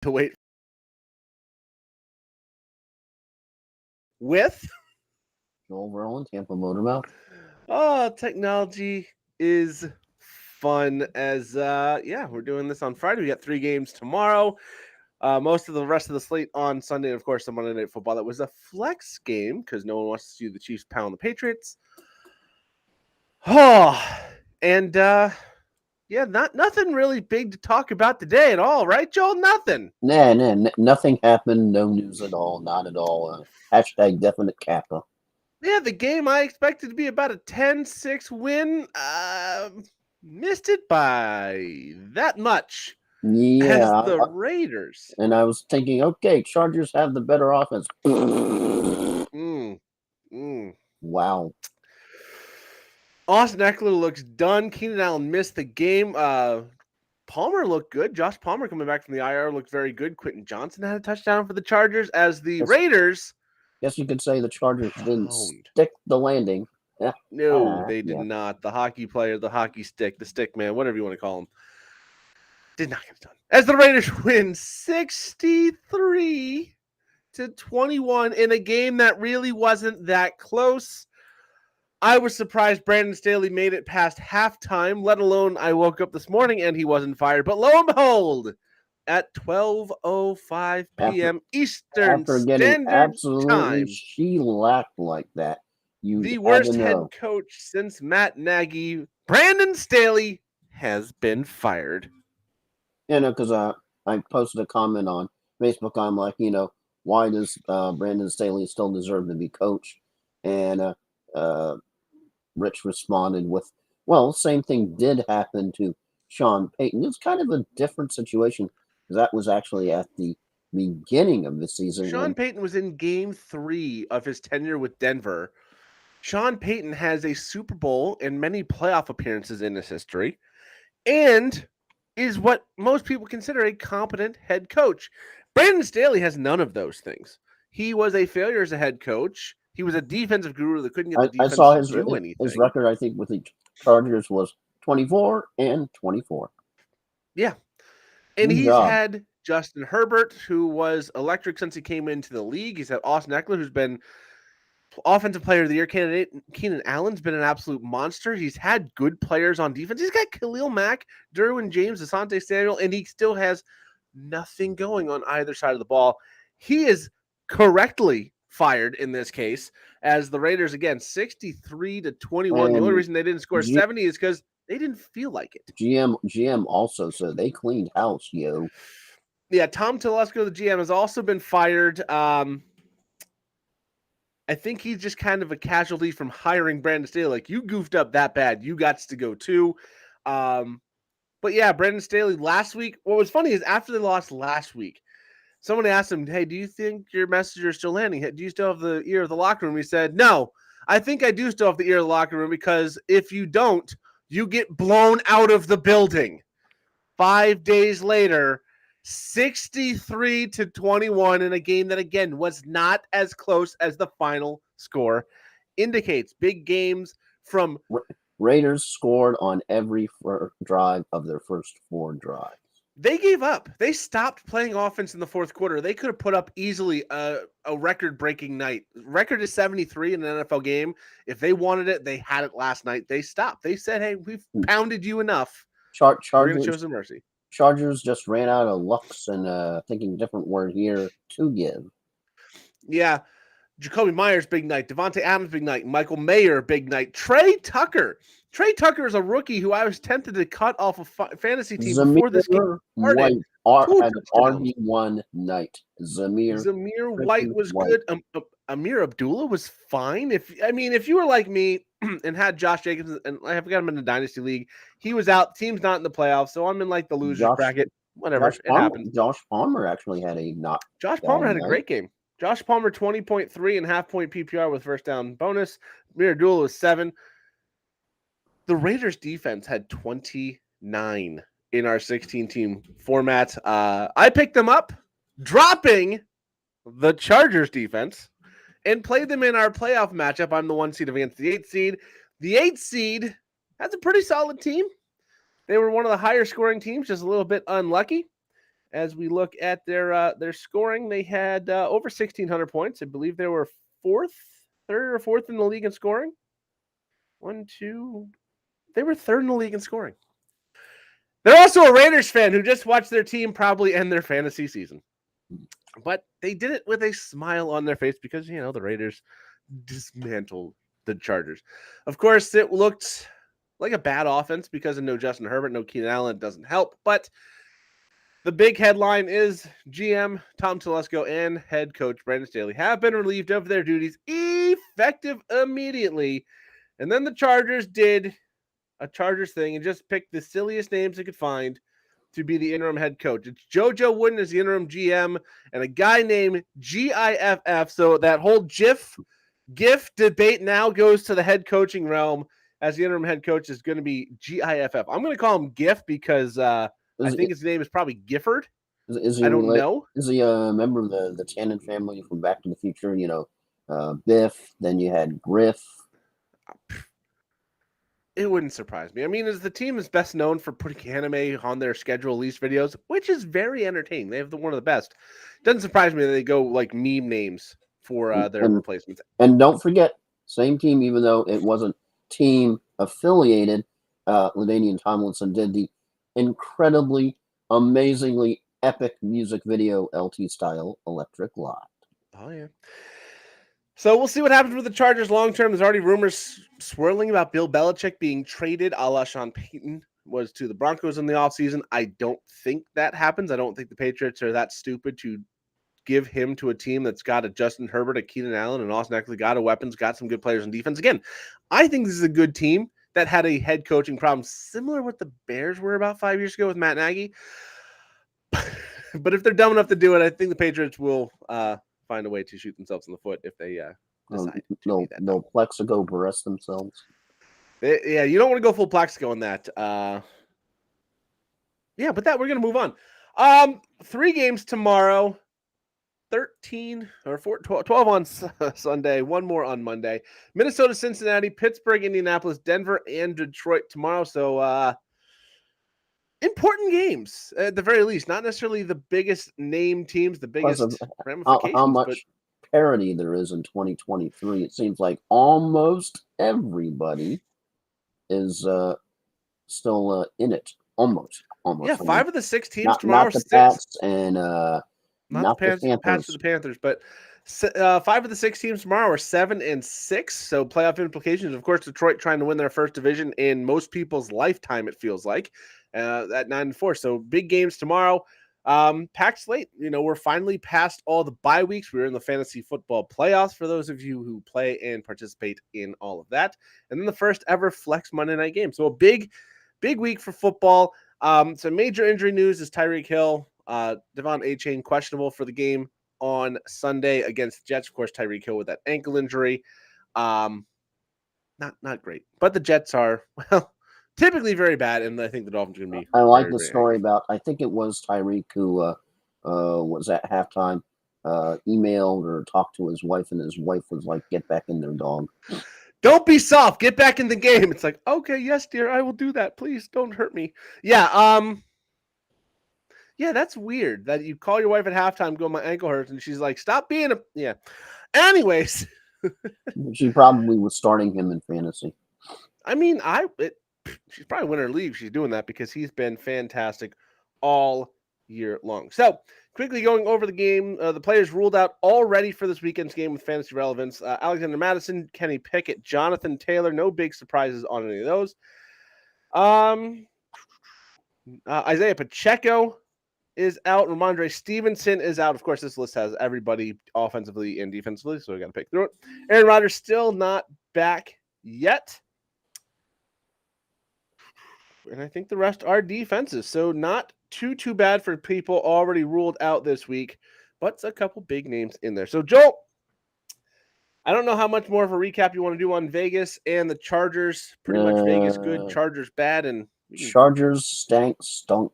to wait with. Joel Verlin, Tampa Motormouth. Oh, technology is fun as we're doing this on Friday. We got 3 games tomorrow. Most of the rest of the slate on Sunday, and of course, the Monday Night Football. That was a flex game because no one wants to see the Chiefs pound the Patriots. Oh, and nothing really big to talk about today at all, right, Joel? Nothing. Nothing happened. No news at all. Not at all. Hashtag definite Kappa. Yeah, the game I expected to be about a 10-6 win, missed it by that much as Yeah, the Raiders. and I was thinking, okay, Chargers have the better offense. Mm, mm. Wow. Austin Eckler looks done. Keenan Allen missed the game. Palmer looked good. Josh Palmer coming back from the IR looked very good. Quentin Johnson had a touchdown for the Chargers as the Yes, Raiders guess you could say the Chargers didn't pound. stick the landing. No, they did Yeah. not. The hockey player, the hockey stick, the stick man, whatever you want to call him, did not get it done. As the Raiders win 63-21 in a game that really wasn't that close. I was surprised Brandon Staley made it past halftime, let alone I woke up this morning and he wasn't fired. But lo and behold, at 12:05 p.m. Eastern After getting Standard absolutely Time, shellacked like that, you the had to worst head know. coach since Matt Nagy, Brandon Staley, has been fired. Because I posted a comment on Facebook. I'm like, why does Brandon Staley still deserve to be coach? And Rich responded with, well, same thing did happen to Sean Payton. It's kind of a different situation because that was actually at the beginning of the season Sean when Payton was in game 3 of his tenure with Denver. Sean Payton has a Super Bowl and many playoff appearances in his history and is what most people consider a competent head coach. Brandon Staley has none of those things. He was a failure as a head coach. He was a defensive guru that couldn't get the I defense saw to his do his anything. record, I think, with the Chargers was 24-24. Yeah. And Good he's job. had Justin Herbert, who was electric since he came into the league. He's had Austin Eckler, who's been offensive player of the year candidate. Keenan Allen's been an absolute monster. He's had good players on defense. He's got Khalil Mack, Derwin James, Asante Samuel, and he still has nothing going on either side of the ball. He is correctly fired in this case, as the Raiders, again, 63-21. The only And reason they didn't score G- 70 is because they didn't feel like it. GM also said they cleaned house, yo. Yeah, Tom Telesco, the GM, has also been fired. I think he's just kind of a casualty from hiring Brandon Staley. Like, you goofed up that bad, you got to go too. But yeah, Brandon Staley last week. What was funny is after they lost last week, someone asked him, "Hey, do you think your message is still landing? Do you still have the ear of the locker room?" He said, "No, I think I do still have the ear of the locker room because if you don't, you get blown out of the building." 5 days later, 63-21 in a game that, again, was not as close as the final score indicates. Big games from Raiders scored on every drive of their first 4 drives. they gave up. They stopped playing offense in the fourth quarter. They could have put up easily a record-breaking night. Record is 73 in an NFL game. If they wanted it, they had it last night. They stopped. They said, "Hey, we've pounded you enough. We're going to show Chargers some mercy." Chargers just ran out of lucks and thinking different word here to give. Yeah. Jacoby Myers, big night. Devontae Adams, big night. Michael Mayer, big night. Trey Tucker. Trey Tucker is a rookie who I was tempted to cut off a fantasy team before this game Zamir started. White 2 had an touchdowns. RB1 night. Zamir White was White. good. Amir Abdullah was fine. If you were like me and had Josh Jacobs, and I have got him in the dynasty league, he was out. Team's not in the playoffs, so I'm in like the losers Josh bracket. Whatever, it happens. Josh Palmer actually had a not Josh bad Palmer had a night. great game. Josh Palmer 20.3 and half point PPR with first down bonus. Amir Abdullah was 7. The Raiders defense had 29 in our 16 team format. I picked them up, dropping the Chargers defense, and played them in our playoff matchup. I'm the 1 seed against the 8 seed. The 8 seed has a pretty solid team. They were one of the higher scoring teams, just a little bit unlucky. As we look at their scoring, they had over 1,600 points. I believe they were third or fourth in the league in scoring. They were third in the league in scoring. They're also a Raiders fan who just watched their team probably end their fantasy season. But they did it with a smile on their face because, the Raiders dismantled the Chargers. Of course, it looked like a bad offense because of no Justin Herbert, no Keenan Allen. It doesn't help. But the big headline is GM Tom Telesco and head coach Brandon Staley have been relieved of their duties effective immediately. And then the Chargers did a Chargers thing and just picked the silliest names they could find to be the interim head coach. It's JoJo Wooden as the interim GM and a guy named GIFF. So that whole GIF debate now goes to the head coaching realm as the interim head coach is going to be GIFF. I'm going to call him GIF because I think his name is probably Gifford. Is he I don't know. Is he a member of the Tannen family from Back to the Future? Biff, then you had Griff. It wouldn't surprise me. I mean, as the team is best known for putting anime on their schedule release videos, which is very entertaining. They have one of the best. Doesn't surprise me that they go like meme names for their replacements. And don't forget, same team, even though it wasn't team affiliated, LaDainian Tomlinson did the incredibly, amazingly epic music video LT style Electric Light. Oh, yeah. So we'll see what happens with the Chargers long term. There's already rumors swirling about Bill Belichick being traded a la Sean Payton was to the Broncos in the offseason. I don't think that happens. I don't think the Patriots are that stupid to give him to a team that's got a Justin Herbert, a Keenan Allen, and Austin Eckler, got a weapons, got some good players on defense. Again, I think this is a good team that had a head coaching problem similar to what the Bears were about 5 years ago with Matt Nagy. But if they're dumb enough to do it, I think the Patriots will find a way to shoot themselves in the foot if they decide to do that. No Plexico arrest themselves. Yeah, you don't want to go full Plexico on that. Yeah, but we're going to move on. 3 games tomorrow, 12 on Sunday, 1 more on Monday. Minnesota, Cincinnati, Pittsburgh, Indianapolis, Denver, and Detroit tomorrow. So important games at the very least. Not necessarily the biggest name teams, the biggest ramifications. How much parity there is in 2023. It seems like almost everybody is still in it. Almost. Yeah, 5 of the 6 teams tomorrow. Not the Pats and not the Pats or the Panthers, but 5 of the 6 teams tomorrow are 7-6. So playoff implications. Of course, Detroit trying to win their first division in most people's lifetime. It feels like at 9-4. So big games tomorrow. Packed slate. We're finally past all the bye weeks. We're in the fantasy football playoffs for those of you who play and participate in all of that. And then the first ever flex Monday night game. So a big week for football. Some major injury news is Tyreek Hill, Devon A-Chain questionable for the game on Sunday against the Jets. Of course, Tyreek Hill with that ankle injury. Not great. But the Jets are, typically very bad, and I think the Dolphins are going to be. I like the story about, I think it was Tyreek who was at halftime, emailed or talked to his wife, and his wife was like, "Get back in there, dog. Don't be soft. Get back in the game." It's like, okay, yes, dear, I will do that. Please don't hurt me. Yeah, yeah, that's weird that you call your wife at halftime, go, "My ankle hurts," and she's like, "Stop being a..." Yeah. Anyways. She probably was starting him in fantasy. I mean, she's probably winning her league. She's doing that because he's been fantastic all year long. So quickly going over the game, the players ruled out already for this weekend's game with fantasy relevance. Alexander Madison, Kenny Pickett, Jonathan Taylor. No big surprises on any of those. Isaiah Pacheco is out. Ramondre Stevenson is out. Of course, this list has everybody offensively and defensively, so we got to pick through it. Aaron Rodgers still not back yet. And I think the rest are defenses. So not too bad for people already ruled out this week, but it's a couple big names in there. So, Joel, I don't know how much more of a recap you want to do on Vegas and the Chargers. Pretty much Vegas good, Chargers bad, and Chargers stunk.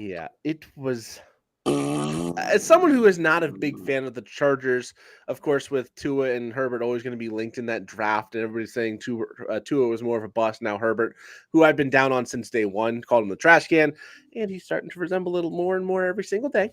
Yeah, it was As someone who is not a big fan of the Chargers, of course, with Tua and Herbert always going to be linked in that draft, and everybody's saying Tua was more of a bust. Now Herbert, who I've been down on since day one, called him the trash can, and he's starting to resemble a little more and more every single day.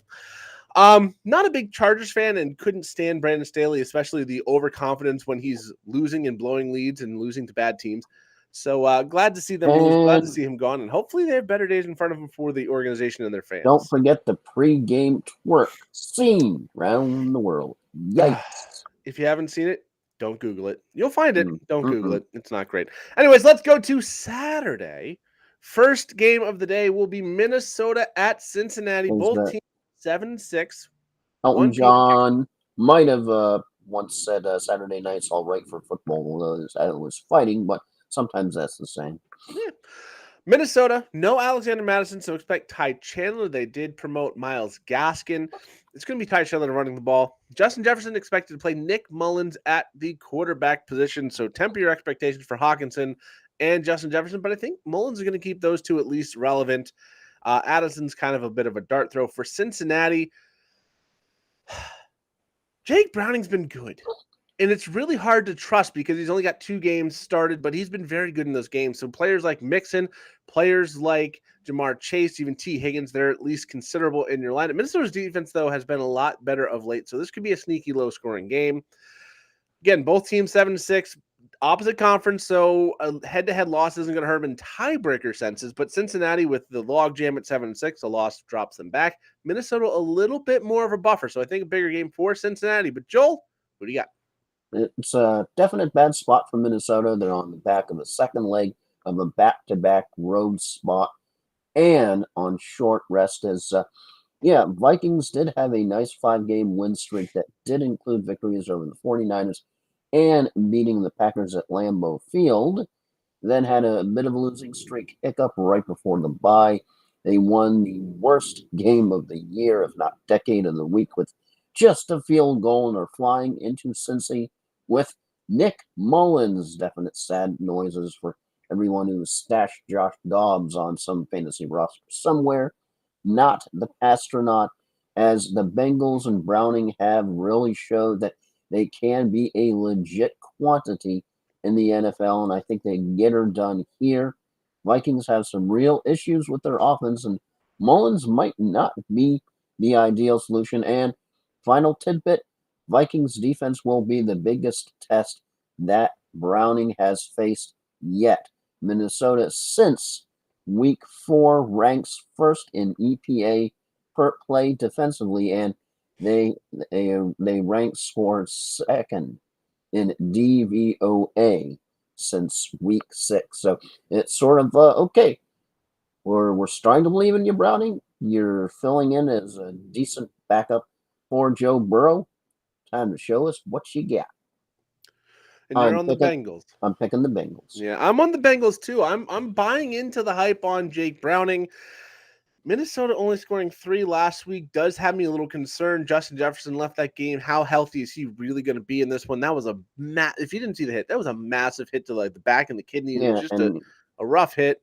Not a big Chargers fan and couldn't stand Brandon Staley, especially the overconfidence when he's losing and blowing leads and losing to bad teams. So glad to see them lose, glad to see him gone, and hopefully they have better days in front of them for the organization and their fans. Don't forget the pre-game twerk seen around the world. Yikes. If you haven't seen it, don't Google it. You'll find it. Don't Google it. It's not great. Anyways, let's go to Saturday. First game of the day will be Minnesota at Cincinnati. Both teams 7-6. Elton John might have once said Saturday night's all right for football, although it was fighting, but sometimes that's the same. Yeah. Minnesota, no Alexander Madison, so expect Ty Chandler. They did promote Myles Gaskin. It's going to be Ty Chandler running the ball. Justin Jefferson expected to play Nick Mullins at the quarterback position, so temper your expectations for Hawkinson and Justin Jefferson, but I think Mullins is going to keep those two at least relevant. Addison's kind of a bit of a dart throw. For Cincinnati, Jake Browning's been good. And it's really hard to trust because he's only got 2 games started, but he's been very good in those games. So players like Mixon, players like Jamar Chase, even T. Higgins, they're at least considerable in your lineup. Minnesota's defense, though, has been a lot better of late. So this could be a sneaky low-scoring game. Again, both teams 7-6, opposite conference. So a head-to-head loss isn't going to hurt them in tiebreaker senses. But Cincinnati, with the logjam at 7-6, a loss drops them back. Minnesota, a little bit more of a buffer. So I think a bigger game for Cincinnati. But Joel, who do you got? It's a definite bad spot for Minnesota. They're on the back of a second leg of a back-to-back road spot and on short rest as, Vikings did have a nice 5-game win streak that did include victories over the 49ers and beating the Packers at Lambeau Field. Then had a bit of a losing streak hiccup right before the bye. They won the worst game of the year, if not decade of the week, with just a field goal and are flying into Cincy with Nick Mullins. Definite sad noises for everyone who stashed Josh Dobbs on some fantasy roster somewhere. Not the astronaut, as the Bengals and Browning have really showed that they can be a legit quantity in the NFL, and I think they get her done here. Vikings have some real issues with their offense, and Mullins might not be the ideal solution. And final tidbit, Vikings defense will be the biggest test that Browning has faced yet. Minnesota, since week 4, ranks first in EPA per play defensively, and they rank score second in DVOA since week 6. So it's sort of okay. We're starting to believe in you, Browning. You're filling in as a decent backup for Joe Burrow. Time to show us what you got. And you're on the Bengals. I'm picking the Bengals. Yeah, I'm on the Bengals too. I'm buying into the hype on Jake Browning. Minnesota only scoring 3 last week does have me a little concerned. Justin Jefferson left that game. How healthy is he really going to be in this one? That was if you didn't see the hit, that was a massive hit to like the back and the kidney. It was just a rough hit.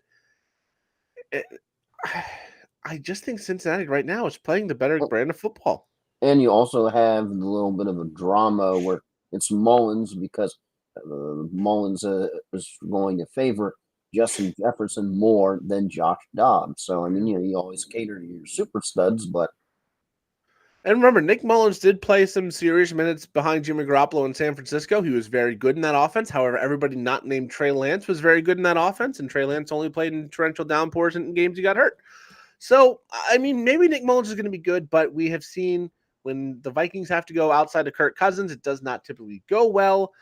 I just think Cincinnati right now is playing the better brand of football. And you also have a little bit of a drama where it's Mullins, because Mullins is going to favor Justin Jefferson more than Josh Dobbs. So, I mean, you always cater to your super studs, but. And remember, Nick Mullins did play some serious minutes behind Jimmy Garoppolo in San Francisco. He was very good in that offense. However, everybody not named Trey Lance was very good in that offense, and Trey Lance only played in torrential downpours in games he got hurt. So, I mean, maybe Nick Mullins is going to be good, but we have seen when the Vikings have to go outside of Kirk Cousins, it does not typically go well.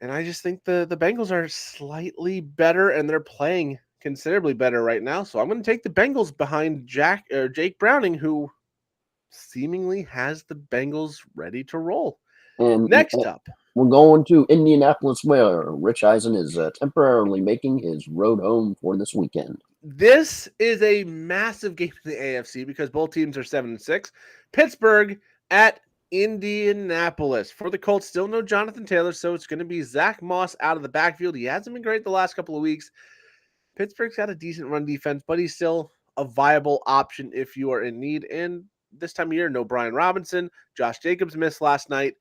And I just think the Bengals are slightly better, and they're playing considerably better right now. So I'm going to take the Bengals behind Jake Browning, who seemingly has the Bengals ready to roll. And next up, we're going to Indianapolis, where Rich Eisen is temporarily making his road home for this weekend. This is a massive game in the AFC because both teams are 7-6. Pittsburgh at Indianapolis. For the Colts, still no Jonathan Taylor, so it's going to be Zach Moss out of the backfield. He hasn't been great the last couple of weeks. Pittsburgh's got a decent run defense, but he's still a viable option if you are in need. And this time of year, no Brian Robinson. Josh Jacobs missed last night.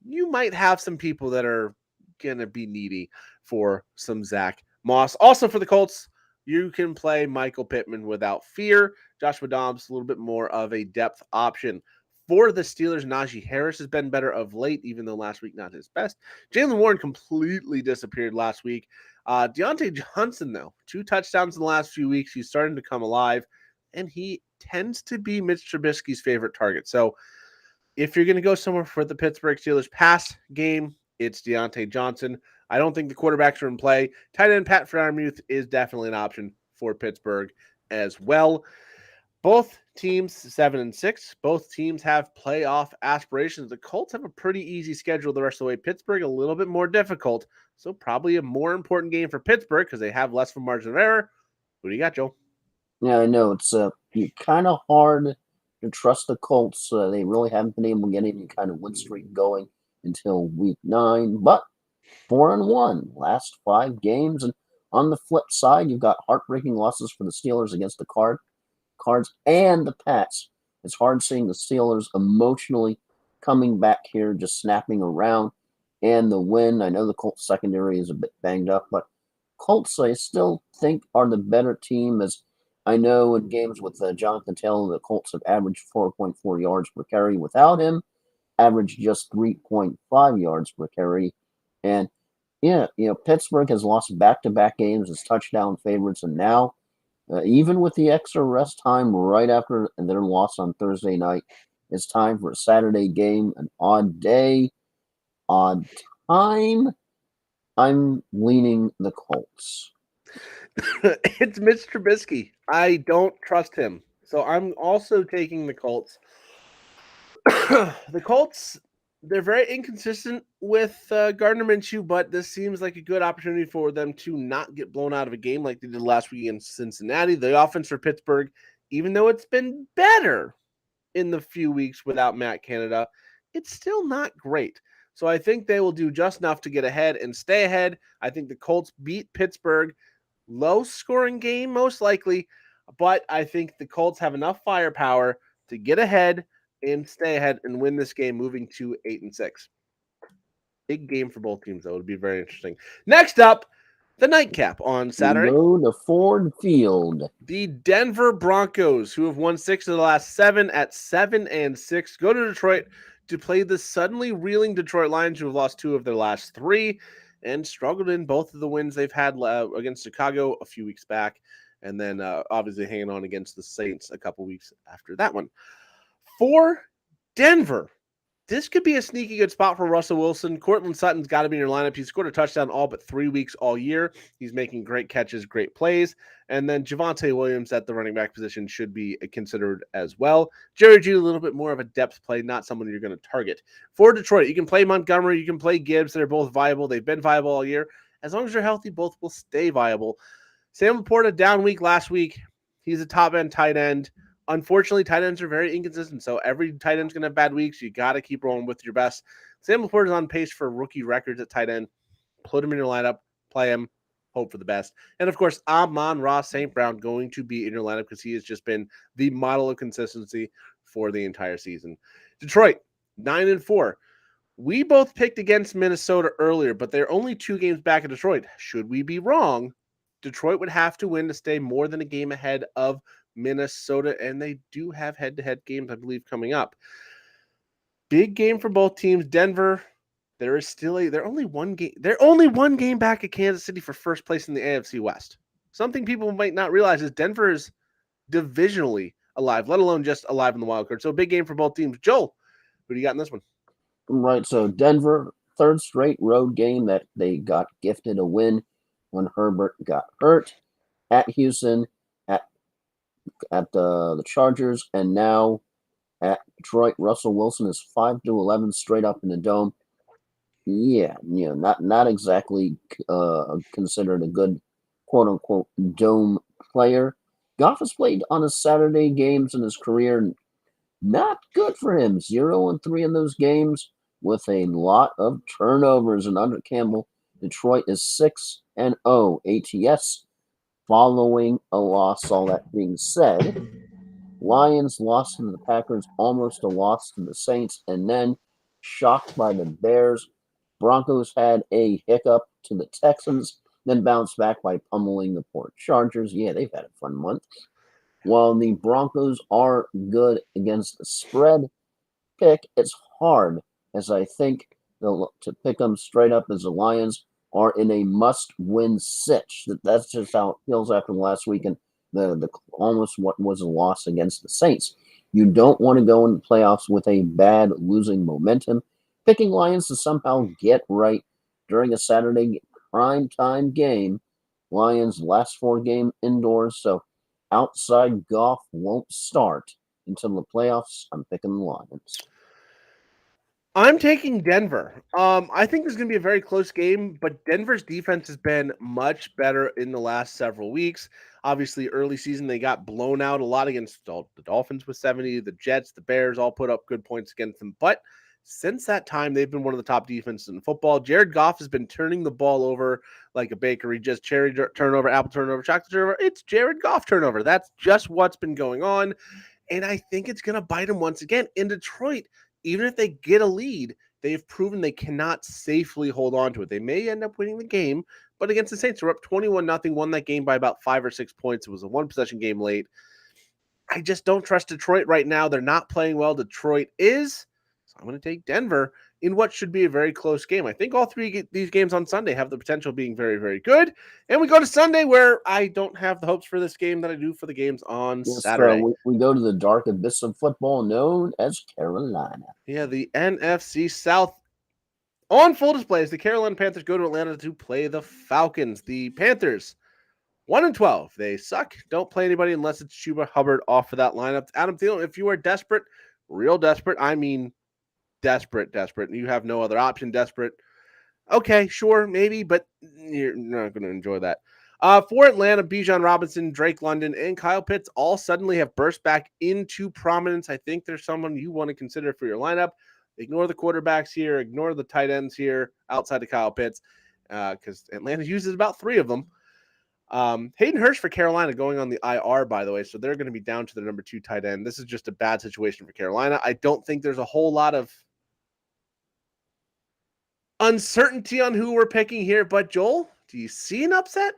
You might have some people that are going to be needy for some Zach Moss. Also for the Colts, you can play Michael Pittman without fear. Joshua Dobbs, a little bit more of a depth option. For the Steelers, Najee Harris has been better of late, even though last week not his best. Jalen Warren completely disappeared last week. Deontay Johnson, though, 2 touchdowns in the last few weeks. He's starting to come alive, and he tends to be Mitch Trubisky's favorite target. So if you're going to go somewhere for the Pittsburgh Steelers pass game, it's Deontay Johnson. I don't think the quarterbacks are in play. Tight end Pat Freiermuth is definitely an option for Pittsburgh as well. Both teams 7-6. Both teams have playoff aspirations. The Colts have a pretty easy schedule the rest of the way. Pittsburgh a little bit more difficult. So probably a more important game for Pittsburgh because they have less of a margin of error. Who do you got, Joe? Yeah, I know it's kind of hard to trust the Colts. They really haven't been able to get any kind of win streak going until week 9, but 4-1 last 5 games. And on the flip side, you've got heartbreaking losses for the Steelers against the Cards and the Pats. It's hard seeing the Steelers emotionally coming back here, just snapping around. And the win, I know the Colts secondary is a bit banged up, but Colts I still think are the better team. As I know in games with Jonathan Taylor, the Colts have averaged 4.4 yards per carry without him, averaged just 3.5 yards per carry. And yeah, Pittsburgh has lost back-to-back games as touchdown favorites, and now even with the extra rest time right after their loss on Thursday night, it's time for a Saturday game, an odd day, odd time. I'm leaning the Colts. It's Mitch Trubisky. I don't trust him. So I'm also taking the Colts. The Colts, they're very inconsistent with Gardner Minshew, but this seems like a good opportunity for them to not get blown out of a game like they did last week against Cincinnati. The offense for Pittsburgh, even though it's been better in the few weeks without Matt Canada, it's still not great. So I think they will do just enough to get ahead and stay ahead. I think the Colts beat Pittsburgh. Low scoring game, most likely, but I think the Colts have enough firepower to get ahead and stay ahead and win this game, moving to 8-6. Big game for both teams, though. It'll be very interesting. Next up, the nightcap on Saturday. Go to Ford Field. The Denver Broncos, who have won 6 of the last 7 at 7-6, go to Detroit to play the suddenly reeling Detroit Lions, who have lost 2 of their last 3 and struggled in both of the wins they've had against Chicago a few weeks back, and then obviously hanging on against the Saints a couple weeks after that one. For Denver, this could be a sneaky good spot for Russell Wilson. Cortland Sutton's got to be in your lineup. He's scored a touchdown all but 3 weeks all year. He's making great catches, great plays. And then Javonte Williams at the running back position should be considered as well. Jerry Jeudy, a little bit more of a depth play, not someone you're going to target. For Detroit, you can play Montgomery, you can play Gibbs. They're both viable. They've been viable all year. As long as you're healthy, both will stay viable. Sam Laporta down week last week. He's a top-end tight end. Unfortunately, tight ends are very inconsistent, so every tight end's going to have bad weeks. You got to keep rolling with your best. Sam Laporta is on pace for rookie records at tight end. Put him in your lineup, play him, hope for the best. And, of course, Amon-Ra St. Brown going to be in your lineup because he has just been the model of consistency for the entire season. Detroit, 9-4. We both picked against Minnesota earlier, but they're only 2 games back at Detroit. Should we be wrong? Detroit would have to win to stay more than a game ahead of Minnesota, and they do have head-to-head games, I believe, coming up. Big game for both teams. Denver, they're only one game back at Kansas City for first place in the AFC West. Something people might not realize is Denver is divisionally alive, let alone just alive in the wild card. So big game for both teams. Joel, who do you got in this one? Right, so Denver, third straight road game that they got gifted a win when Herbert got hurt. At Houston, at the Chargers, and now at Detroit. Russell Wilson is 5-11 straight up in the dome. Yeah, not exactly considered a good quote unquote dome player. Goff has played on his Saturday games in his career. Not good for him. 0-3 in those games with a lot of turnovers. And under Campbell, Detroit is 6-0 ATS. following a loss. All that being said, Lions lost to the Packers, almost a loss to the Saints, and then shocked by the Bears. Broncos had a hiccup to the Texans, then bounced back by pummeling the poor Chargers. Yeah, they've had a fun month. While the Broncos are good against the spread pick, it's hard as I think to pick them straight up as the Lions are in a must-win sitch. That's just how it feels after last weekend. The almost what was a loss against the Saints. You don't want to go in the playoffs with a bad losing momentum. Picking Lions to somehow get right during a Saturday prime time game. Lions last 4 game indoors, so outside golf won't start until the playoffs. I'm picking the Lions. I'm taking Denver. I think this is going to be a very close game, but Denver's defense has been much better in the last several weeks. Obviously, early season they got blown out a lot against the Dolphins with 70, the Jets, the Bears all put up good points against them. But since that time, they've been one of the top defenses in football. Jared Goff has been turning the ball over like a bakery, just cherry turnover, apple turnover, chocolate turnover. It's Jared Goff turnover. That's just what's been going on. And I think it's going to bite them once again. In Detroit, even if they get a lead, they've proven they cannot safely hold on to it. They may end up winning the game, but against the Saints, they're up 21-0, won that game by about 5 or 6 points. It was a one-possession game late. I just don't trust Detroit right now. They're not playing well. Detroit is. So I'm going to take Denver in what should be a very close game. I think all three these games on Sunday have the potential of being very, very good. And we go to Sunday where I don't have the hopes for this game that I do for the games on Yes, Saturday. we go to the dark abyss of football known as Carolina. Yeah, the NFC South on full display as the Carolina Panthers go to Atlanta to play the Falcons. The Panthers, 1-12. They suck. Don't play anybody unless it's Chuba Hubbard off of that lineup. Adam Thielen, if you are desperate, real desperate, I mean desperate, and you have no other option, desperate. Okay, sure, maybe, but you're not going to enjoy that. For Atlanta, Bijan Robinson, Drake London, and Kyle Pitts all suddenly have burst back into prominence. I think there's someone you want to consider for your lineup. Ignore the quarterbacks here, ignore the tight ends here outside of Kyle Pitts, because Atlanta uses about 3 of them. Hayden Hurst for Carolina going on the IR, by the way, so they're going to be down to their number 2 tight end. This is just a bad situation for Carolina. I don't think there's a whole lot of uncertainty on who we're picking here, but Joel, do you see an upset?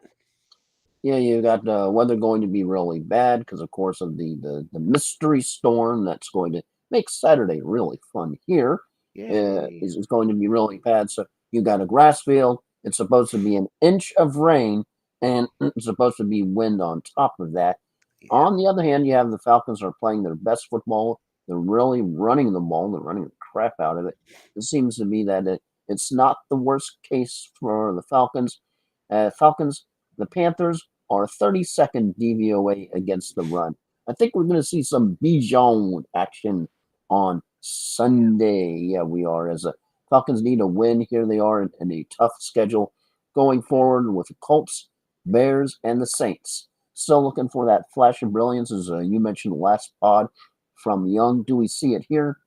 Yeah, you got weather going to be really bad because, of course, of the mystery storm that's going to make Saturday really fun here. Is going to be really bad. So you got a grass field. It's supposed to be an inch of rain, and it's supposed to be wind on top of that. Yeah. On the other hand, you have the Falcons are playing their best football. They're really running the ball. They're running the crap out of it. It seems to be that it's not the worst case for the Falcons. The Panthers are 32nd DVOA against the run. I think we're going to see some Bijan action on Sunday. Yeah, we are. As the Falcons need a win, here they are in a tough schedule going forward with the Colts, Bears, and the Saints. Still looking for that flash of brilliance, as you mentioned last pod from Young. Do we see it here?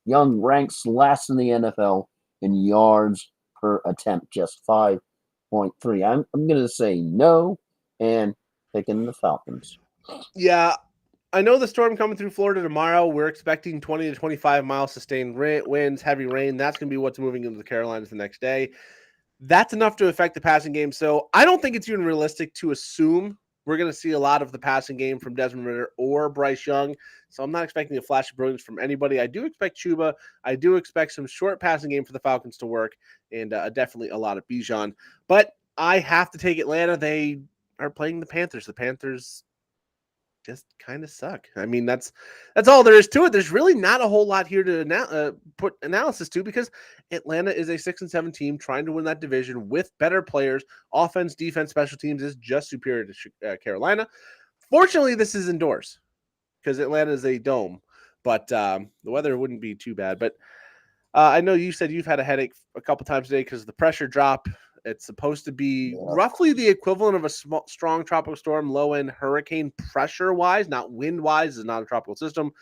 Young ranks last in the NFL in yards per attempt, just 5.3. I'm going to say no and picking the Falcons. Yeah, I know the storm coming through Florida tomorrow. We're expecting 20 to 25 mile sustained winds, heavy rain. That's going to be what's moving into the Carolinas the next day. That's enough to affect the passing game. So I don't think it's even realistic to assume we're going to see a lot of the passing game from Desmond Ridder or Bryce Young. So I'm not expecting a flash of brilliance from anybody. I do expect Chuba. I do expect some short passing game for the Falcons to work, and definitely a lot of Bijan. But I have to take Atlanta. They are playing the Panthers. The Panthers just kind of suck. I mean, that's all there is to it. There's really not a whole lot here to put analysis to because Atlanta is a 6-7 team trying to win that division with better players. Offense, defense, special teams is just superior to Carolina. Fortunately, this is indoors because Atlanta is a dome, but the weather wouldn't be too bad. But I know you said you've had a headache a couple times today because of the pressure drop. It's supposed to be roughly the equivalent of a strong tropical storm, low-end hurricane pressure-wise, not wind-wise. It's not a tropical system,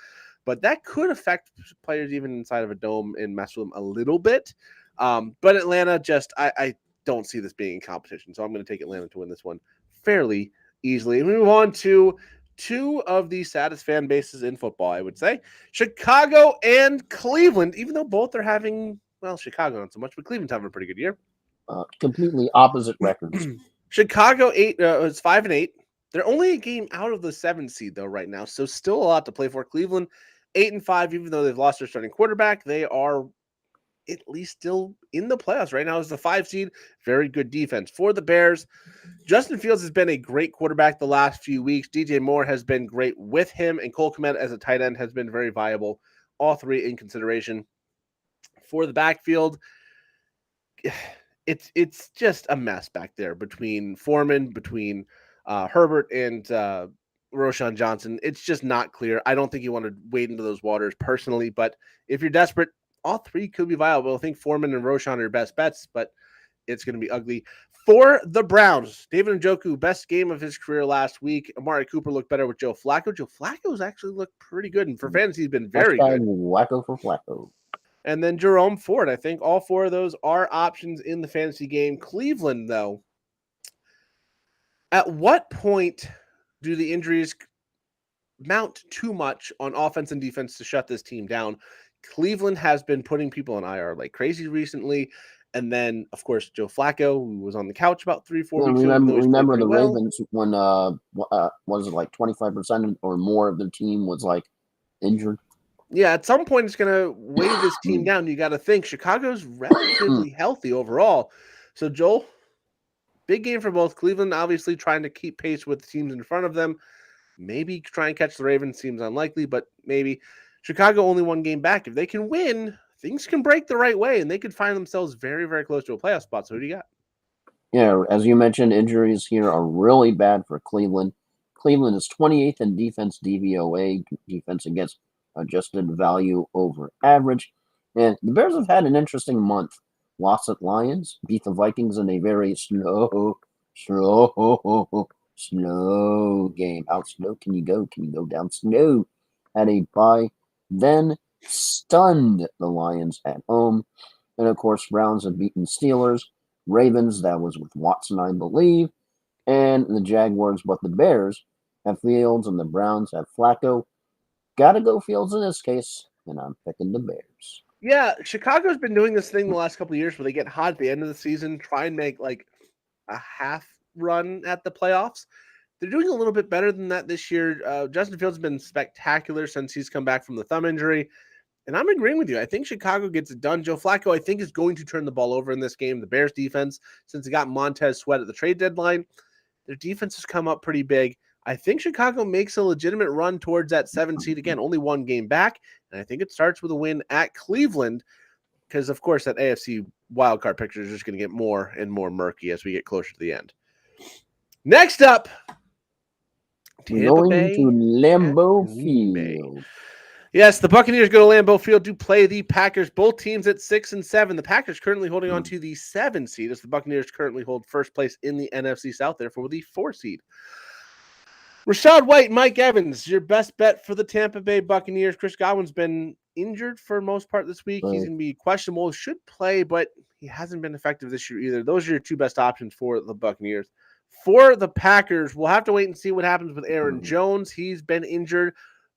but that could affect players even inside of a dome and mess with them a little bit. But Atlanta I don't see this being in competition, so I'm going to take Atlanta to win this one fairly easily. And we move on to two of the saddest fan bases in football, I would say. Chicago and Cleveland, even though both are having, well, Chicago not so much, but Cleveland's having a pretty good year. Completely opposite records. Chicago is 5-8. They're only a game out of the 7th seed though right now, so still a lot to play for. Cleveland 8-5, even though they've lost their starting quarterback, they are at least still in the playoffs right now as the 5 seed. Very good defense for the Bears. Justin Fields has been a great quarterback the last few weeks. DJ Moore has been great with him, and Cole Kmet as a tight end has been very viable. All three in consideration for the backfield. It's just a mess back there between Foreman, between Herbert, and Roshan Johnson. It's just not clear. I don't think you want to wade into those waters personally, but if you're desperate, all three could be viable. I think Foreman and Roshan are your best bets, but it's going to be ugly. For the Browns, David Njoku, best game of his career last week. Amari Cooper looked better with Joe Flacco. Joe Flacco's actually looked pretty good, and for fantasy, he's been very good. Wacko for Flacco. And then Jerome Ford. I think all four of those are options in the fantasy game. Cleveland, though, at what point do the injuries mount too much on offense and defense to shut this team down? Cleveland has been putting people on IR like crazy recently. And then, of course, Joe Flacco, who was on the couch about 3-4 weeks ago. Remember the Ravens when, was it like 25% or more of their team was like injured? Yeah, at some point it's going to weigh this team down. You got to think Chicago's relatively healthy overall. So, Joel, big game for both. Cleveland obviously trying to keep pace with the teams in front of them. Maybe try and catch the Ravens seems unlikely, but maybe. Chicago only one game back. If they can win, things can break the right way, and they could find themselves very, very close to a playoff spot. So who do you got? Yeah, as you mentioned, injuries here are really bad for Cleveland. Cleveland is 28th in defense DVOA, defense against adjusted value over average. And the Bears have had an interesting month. Lost at Lions, beat the Vikings in a very slow game. How slow can you go? Can you go down slow? Had a bye, then stunned the Lions at home. And of course, Browns have beaten Steelers, Ravens, that was with Watson, I believe, and the Jaguars, but the Bears have Fields and the Browns have Flacco. Gotta go Fields in this case, and I'm picking the Bears. Yeah, Chicago's been doing this thing the last couple of years where they get hot at the end of the season, try and make like a half run at the playoffs. They're doing a little bit better than that this year. Justin Fields has been spectacular since he's come back from the thumb injury. And I'm agreeing with you. I think Chicago gets it done. Joe Flacco, I think, is going to turn the ball over in this game. The Bears defense, since they got Montez Sweat at the trade deadline, their defense has come up pretty big. I think Chicago makes a legitimate run towards that 7 seed again, only one game back. And I think it starts with a win at Cleveland because, of course, that AFC wildcard picture is just going to get more and more murky as we get closer to the end. Next up, Tampa Bay to Lambeau Field. Yes, the Buccaneers go to Lambeau Field to play the Packers. Both teams at 6-7. The Packers currently holding on to the 7 seed as the Buccaneers currently hold first place in the NFC South, therefore the 4 seed. Rachaad White, Mike Evans, your best bet for the Tampa Bay Buccaneers. Chris Godwin's been injured for most part this week. He's going to be questionable. Should play, but he hasn't been effective this year either. Those are your two best options for the Buccaneers. For the Packers, we'll have to wait and see what happens with Aaron Jones. He's been injured.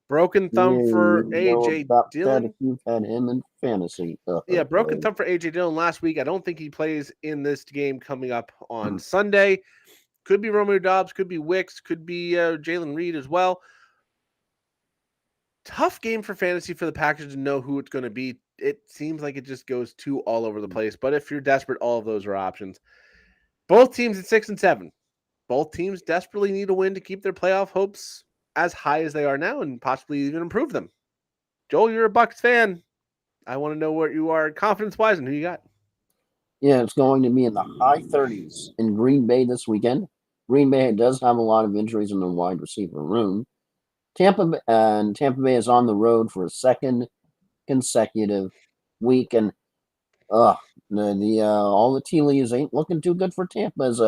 Broken thumb for A.J. Dillon. If you've had him in fantasy. Yeah, broken thumb for A.J. Dillon last week. I don't think he plays in this game coming up on Sunday. Could be Romeo Doubs, could be Wicks, could be Jalen Reed as well. Tough game for fantasy for the Packers to know who it's going to be. It seems like it just goes too all over the place. But if you're desperate, all of those are options. Both teams at 6-7. Both teams desperately need a win to keep their playoff hopes as high as they are now and possibly even improve them. Joel, you're a Bucs fan. I want to know where you are confidence-wise and who you got. Yeah, it's going to be in the high 30s in Green Bay this weekend. Green Bay does have a lot of injuries in the wide receiver room. Tampa Bay is on the road for a second consecutive week, and all the tea leaves ain't looking too good for Tampa. As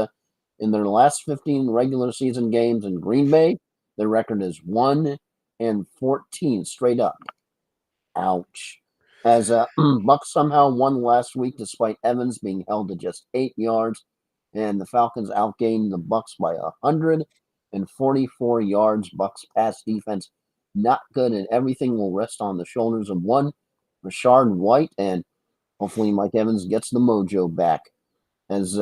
in their last 15 regular season games in Green Bay, their record is 1-14 straight up. Ouch. As Bucks somehow won last week despite Evans being held to just 8 yards, and the Falcons outgained the Bucks by 100. 244 yards. Bucks pass defense not good, and everything will rest on the shoulders of one Rashard White, and hopefully Mike Evans gets the mojo back. As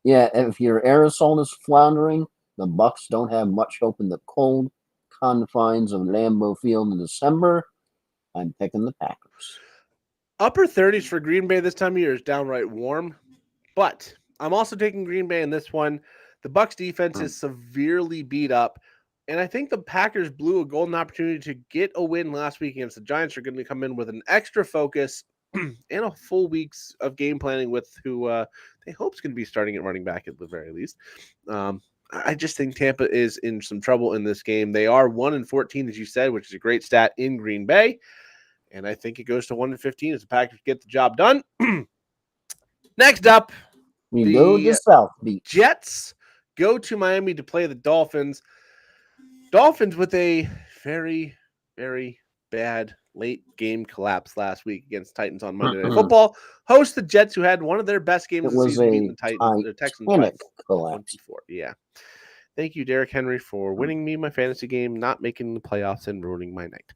if your aerosol is floundering, the Bucks don't have much hope in the cold confines of Lambeau Field in December. I'm picking the Packers. Upper 30s for Green Bay this time of year is downright warm, but I'm also taking Green Bay in this one. The Bucks defense is severely beat up, and I think the Packers blew a golden opportunity to get a win last week against the Giants. Are going to come in with an extra focus and a full week's of game planning with who they hope is going to be starting at running back at the very least. I just think Tampa is in some trouble in this game. They are 1-14, as you said, which is a great stat in Green Bay. And I think it goes to 1-15 as the Packers get the job done. Next up, we go to South Beach. Jets go to Miami to play the Dolphins. Dolphins with a very, very bad late game collapse last week against Titans on Monday Night Football. Host the Jets, who had one of their best games of the season, beating the Texans by 24. Yeah. Thank you, Derrick Henry, for winning me my fantasy game, not making the playoffs, and ruining my night.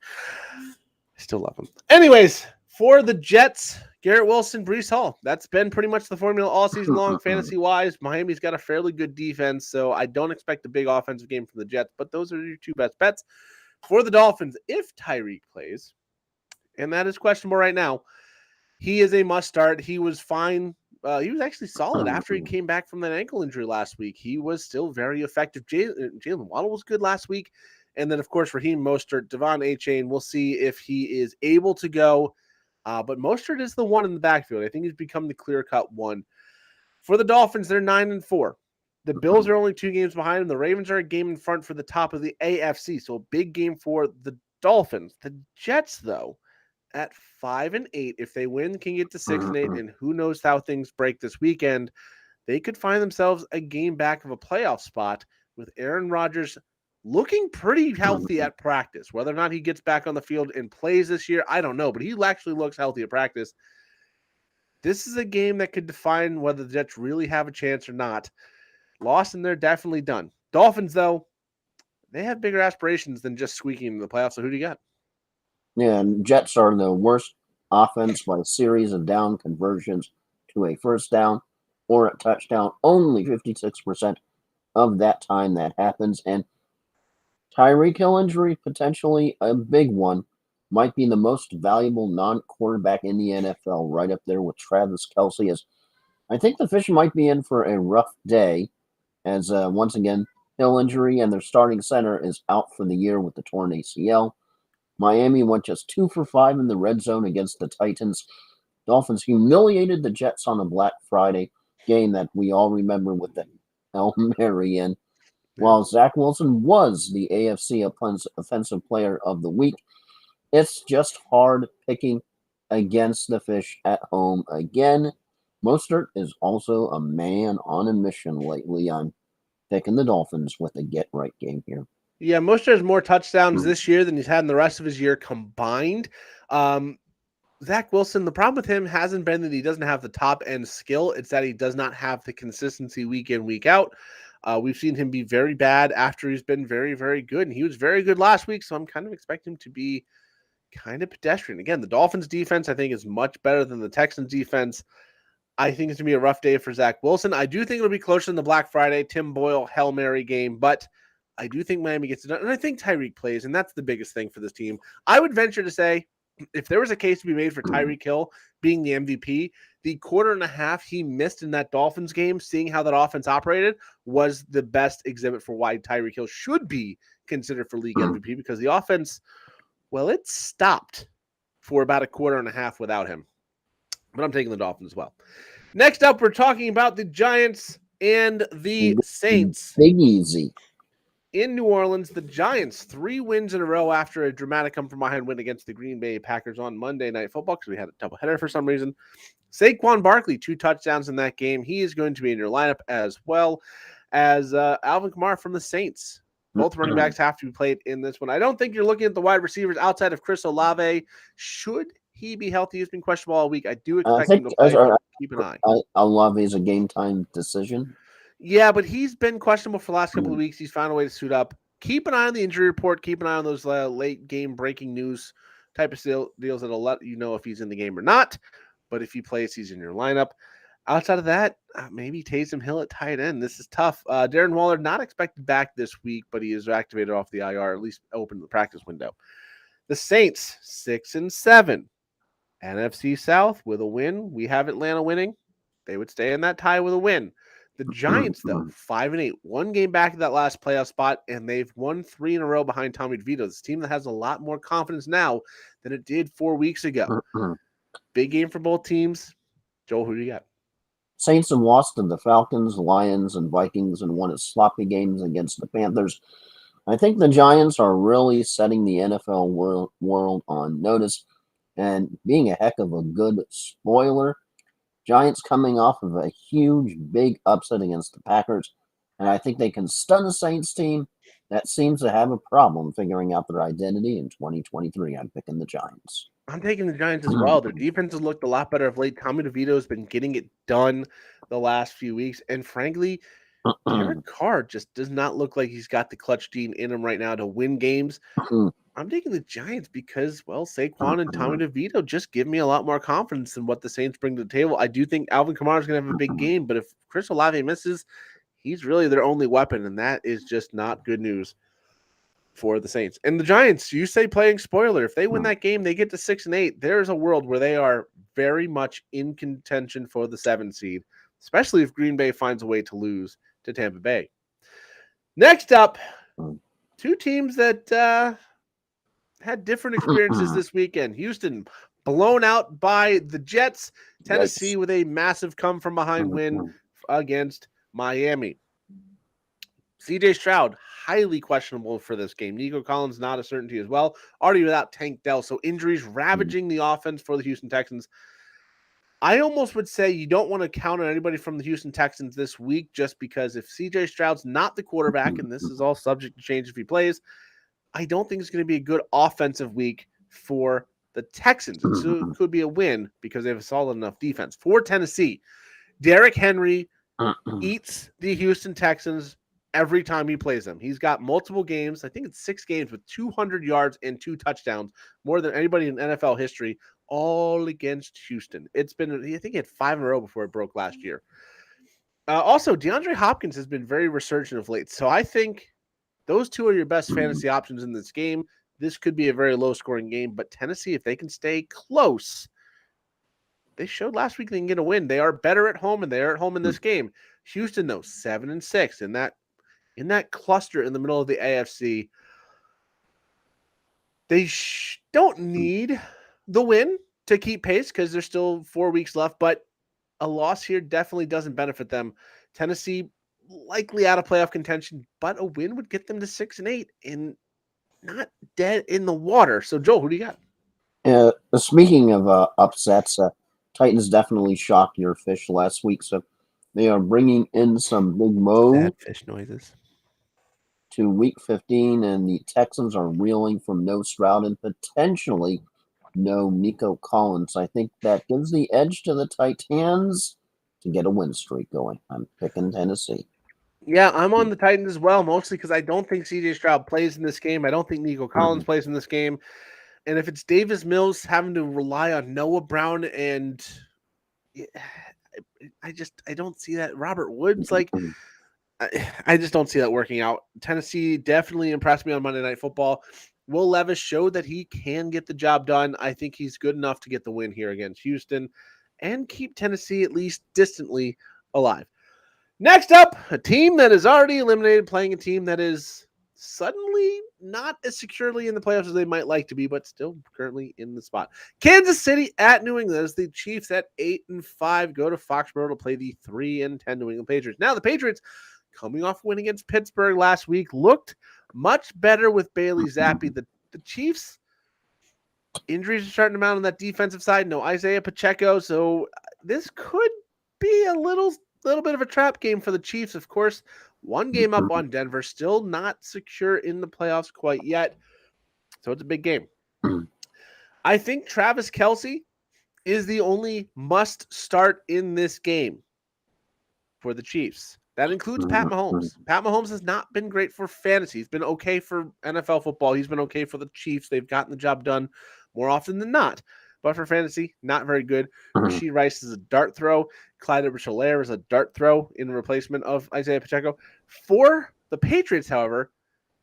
I still love him. Anyways, for the Jets, Garrett Wilson, Breece Hall. That's been pretty much the formula all season long, fantasy-wise. Miami's got a fairly good defense, so I don't expect a big offensive game from the Jets, but those are your two best bets. For the Dolphins, if Tyreek plays, and that is questionable right now, he is a must-start. He was fine. He was actually solid after he came back from that ankle injury last week. He was still very effective. Jalen Waddle was good last week. And then, of course, Raheem Mostert, Devon Achane. We'll see if he is able to go. But Mostert is the one in the backfield. I think he's become the clear-cut one. For the Dolphins, they're 9-4. The Bills are only 2 games behind them. The Ravens are a game in front for the top of the AFC. So a big game for the Dolphins. The Jets, though, at 5-8, if they win, can get to 6-8. And who knows how things break this weekend. They could find themselves a game back of a playoff spot with Aaron Rodgers looking pretty healthy at practice. Whether or not he gets back on the field and plays this year, I don't know. But he actually looks healthy at practice. This is a game that could define whether the Jets really have a chance or not. Lost, and they're definitely done. Dolphins, though, they have bigger aspirations than just squeaking in the playoffs. So who do you got? Yeah, and Jets are the worst offense by a series of down conversions to a first down or a touchdown. Only 56% of that time that happens. And Tyreek Hill injury, potentially a big one, might be the most valuable non-quarterback in the NFL, right up there with Travis Kelce. As I think the Fish might be in for a rough day, as once again, Hill injury, and their starting center is out for the year with the torn ACL. Miami went just 2 for 5 in the red zone against the Titans. Dolphins humiliated the Jets on a Black Friday game that we all remember with the Hail Mary in. While Zach Wilson was the AFC Offensive Player of the Week, it's just hard picking against the Fish at home again. Mostert is also a man on a mission lately. I'm picking the Dolphins with a get-right game here. Yeah, Mostert has more touchdowns this year than he's had in the rest of his year combined. Zach Wilson, the problem with him hasn't been that he doesn't have the top-end skill. It's that he does not have the consistency week in, week out. We've seen him be very bad after he's been very, very good. And he was very good last week, so I'm kind of expecting him to be kind of pedestrian. Again, the Dolphins' defense, I think, is much better than the Texans' defense. I think it's going to be a rough day for Zach Wilson. I do think it'll be closer than the Black Friday, Tim Boyle, Hail Mary game, but I do think Miami gets it done. And I think Tyreek plays, and that's the biggest thing for this team. I would venture to say, if there was a case to be made for Tyreek Hill being the MVP, the quarter and a half he missed in that Dolphins game, seeing how that offense operated, was the best exhibit for why Tyreek Hill should be considered for league MVP, because the offense, well, it stopped for about a quarter and a half without him. But I'm taking the Dolphins as well. Next up, we're talking about the Giants and the Saints. Big easy. In New Orleans, the Giants, 3 wins in a row after a dramatic come-from-behind win against the Green Bay Packers on Monday Night Football, because we had a doubleheader for some reason. Saquon Barkley, 2 touchdowns in that game. He is going to be in your lineup, as well as Alvin Kamara from the Saints. Both running backs have to be played in this one. I don't think you're looking at the wide receivers outside of Chris Olave. Should he be healthy? He's been questionable all week. I do expect him to play. Keep an eye. Olave is a game-time decision. Yeah, but he's been questionable for the last couple of weeks. He's found a way to suit up. Keep an eye on the injury report. Keep an eye on those late game breaking news type of deals that'll let you know if he's in the game or not. But if he plays, he's in your lineup. Outside of that, maybe Taysom Hill at tight end. This is tough. Darren Waller not expected back this week, but he is activated off the IR, at least open the practice window. The Saints 6-7, NFC South with a win. We have Atlanta winning. They would stay in that tie with a win. The Giants, though, 5-8, one game back at that last playoff spot, and they've won 3 in a row behind Tommy DeVito. This team that has a lot more confidence now than it did 4 weeks ago. Big game for both teams. Joel, who do you got? Saints have lost to the Falcons, Lions, and Vikings and won its sloppy games against the Panthers. I think the Giants are really setting the NFL world on notice and being a heck of a good spoiler. Giants coming off of a huge, big upset against the Packers, and I think they can stun the Saints team that seems to have a problem figuring out their identity in 2023. I'm picking the Giants. I'm taking the Giants as well. Their defense has looked a lot better of late. Tommy DeVito has been getting it done the last few weeks. And frankly, Derek Carr just does not look like he's got the clutch gene in him right now to win games. I'm taking the Giants because, well, Saquon and Tommy DeVito just give me a lot more confidence in what the Saints bring to the table. I do think Alvin Kamara is going to have a big game, but if Chris Olave misses, he's really their only weapon, and that is just not good news for the Saints. And the Giants, you say playing spoiler. If they win that game, they get to 6-8. There's a world where they are very much in contention for the 7 seed, especially if Green Bay finds a way to lose to Tampa Bay. Next up, 2 teams that had different experiences this weekend. Houston blown out by the Jets. Tennessee with a massive come-from-behind win against Miami. C.J. Stroud, highly questionable for this game. Nico Collins, not a certainty as well. Already without Tank Dell, so injuries ravaging the offense for the Houston Texans. I almost would say you don't want to count on anybody from the Houston Texans this week just because if C.J. Stroud's not the quarterback, and this is all subject to change if he plays, I don't think it's going to be a good offensive week for the Texans. It could be a win because they have a solid enough defense. For Tennessee, Derrick Henry eats the Houston Texans every time he plays them. He's got multiple games. I think it's 6 games with 200 yards and 2 touchdowns, more than anybody in NFL history, all against Houston. It's been, I think he had 5 in a row before it broke last year. Also, DeAndre Hopkins has been very resurgent of late. So I think those 2 are your best fantasy options in this game. This could be a very low-scoring game, but Tennessee, if they can stay close, they showed last week they can get a win. They are better at home, and they are at home in this game. Houston, though, 7-6 in that cluster in the middle of the AFC. They don't need the win to keep pace because there's still 4 weeks left, but a loss here definitely doesn't benefit them. Tennessee likely out of playoff contention, but a win would get them to 6-8 and not dead in the water. So, Joel, who do you got? Speaking of upsets, Titans definitely shocked your fish last week, so they are bringing in some big mo. Sad fish noises. To week 15, and the Texans are reeling from no Stroud and potentially no Nico Collins. I think that gives the edge to the Titans to get a win streak going. I'm picking Tennessee. Yeah, I'm on the Titans as well, mostly because I don't think C.J. Stroud plays in this game. I don't think Nico Collins plays in this game. And if it's Davis Mills having to rely on Noah Brown and I don't see that. Robert Woods, I just don't see that working out. Tennessee definitely impressed me on Monday Night Football. Will Levis showed that he can get the job done. I think he's good enough to get the win here against Houston and keep Tennessee at least distantly alive. Next up, a team that is already eliminated playing a team that is suddenly not as securely in the playoffs as they might like to be, but still currently in the spot. Kansas City at New England as the Chiefs at 8-5 go to Foxborough to play the 3-10 New England Patriots. Now the Patriots, coming off a win against Pittsburgh last week, looked much better with Bailey Zappi. The Chiefs, injuries are starting to mount on that defensive side. No Isaiah Pacheco, so this could be a little bit of a trap game for the Chiefs. Of course, 1 game up on Denver, still not secure in the playoffs quite yet. So it's a big game. I think Travis Kelce is the only must start in this game for the Chiefs. That includes Pat Mahomes. Pat Mahomes has not been great for fantasy. He's been okay for NFL football. He's been okay for the Chiefs. They've gotten the job done more often than not. But for fantasy, not very good. Rashee Rice is a dart throw. Clyde Edwards-Helaire is a dart throw in replacement of Isaiah Pacheco. For the Patriots, however,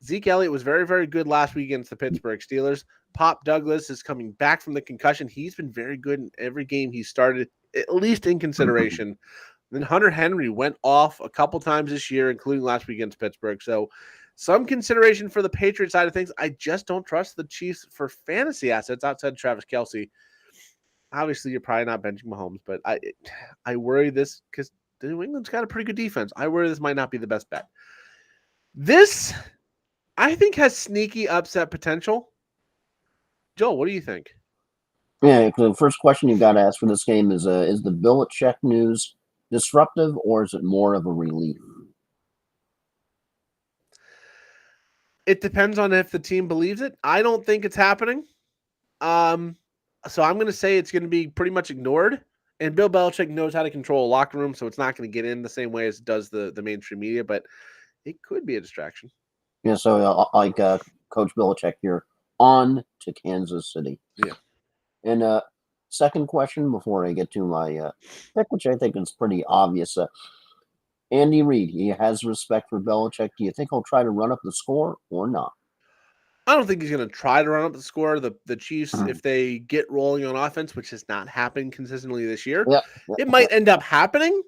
Zeke Elliott was very, very good last week against the Pittsburgh Steelers. Pop Douglas is coming back from the concussion. He's been very good in every game he started, at least in consideration. Then Hunter Henry went off a couple times this year, including last week against Pittsburgh. So some consideration for the Patriots side of things. I just don't trust the Chiefs for fantasy assets outside Travis Kelce. Obviously, you're probably not benching Mahomes, but I worry this because New England's got a pretty good defense. I worry this might not be the best bet. This, I think, has sneaky upset potential. Joel, what do you think? Yeah, the first question you got to ask for this game is the Belichick news disruptive or is it more of a relief? It depends on if the team believes it. I don't think it's happening. So I'm going to say it's going to be pretty much ignored. And Bill Belichick knows how to control a locker room, so it's not going to get in the same way as it does the mainstream media, but it could be a distraction. Yeah, so Coach Belichick here, on to Kansas City. Yeah. And second question before I get to my pick, which I think is pretty obvious. Andy Reid, he has respect for Belichick. Do you think he'll try to run up the score or not? I don't think he's going to try to run up the score. The Chiefs, if they get rolling on offense, which has not happened consistently this year, it might end up happening.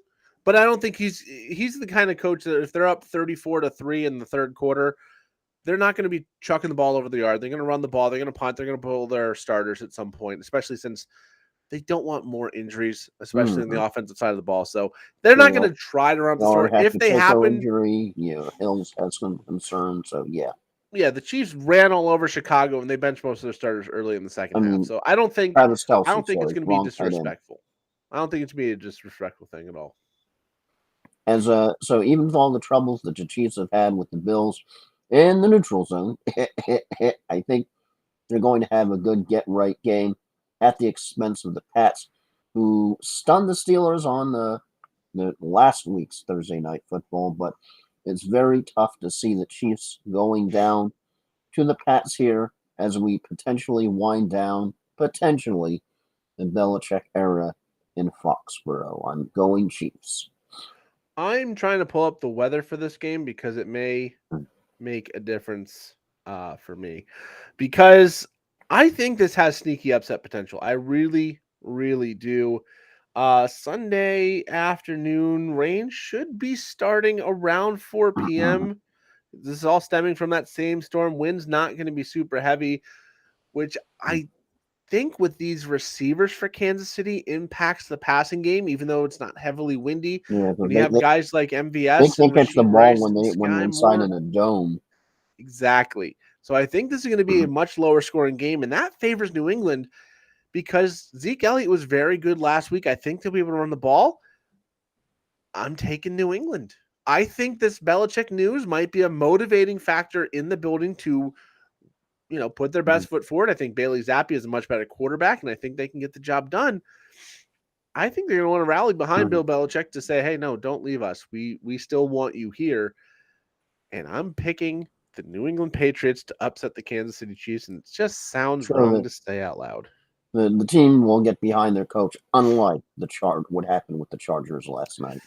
But I don't think he's the kind of coach that if they're up 34-3 in the third quarter, they're not going to be chucking the ball over the yard. They're going to run the ball. They're going to punt. They're going to pull their starters at some point, especially since they don't want more injuries, especially on the offensive side of the ball. So they're not going to try to run up the score. If they happen, injury, Hills has some concern. So yeah, the Chiefs ran all over Chicago and they benched most of their starters early in the second half. So I don't think it's going to be disrespectful. I don't think it's going to be a disrespectful thing at all. So even with all the troubles that the Chiefs have had with the Bills in the neutral zone, I think they're going to have a good get-right game at the expense of the Pats, who stunned the Steelers on the last week's Thursday Night Football. But it's very tough to see the Chiefs going down to the Pats here as we potentially wind down, the Belichick era in Foxborough. I'm going Chiefs. I'm trying to pull up the weather for this game because it may make a difference for me. Because I think this has sneaky upset potential. I really, really do. Sunday afternoon rain should be starting around 4 p.m. This is all stemming from that same storm. Wind's not going to be super heavy, which I think with these receivers for Kansas City impacts the passing game, even though it's not heavily windy. Yeah, when you have guys like MVS, they can catch the ball when you're inside in a dome. Exactly. So I think this is going to be a much lower scoring game, and that favors New England because Zeke Elliott was very good last week. I think they'll be able to run the ball. I'm taking New England. I think this Belichick news might be a motivating factor in the building to, put their best foot forward. I think Bailey Zappi is a much better quarterback, and I think they can get the job done. I think they're going to want to rally behind Bill Belichick to say, hey, no, don't leave us. We still want you here. And I'm picking the New England Patriots to upset the Kansas City Chiefs, and it just sounds wrong to say out loud. The team will get behind their coach, unlike what happened with the Chargers last night.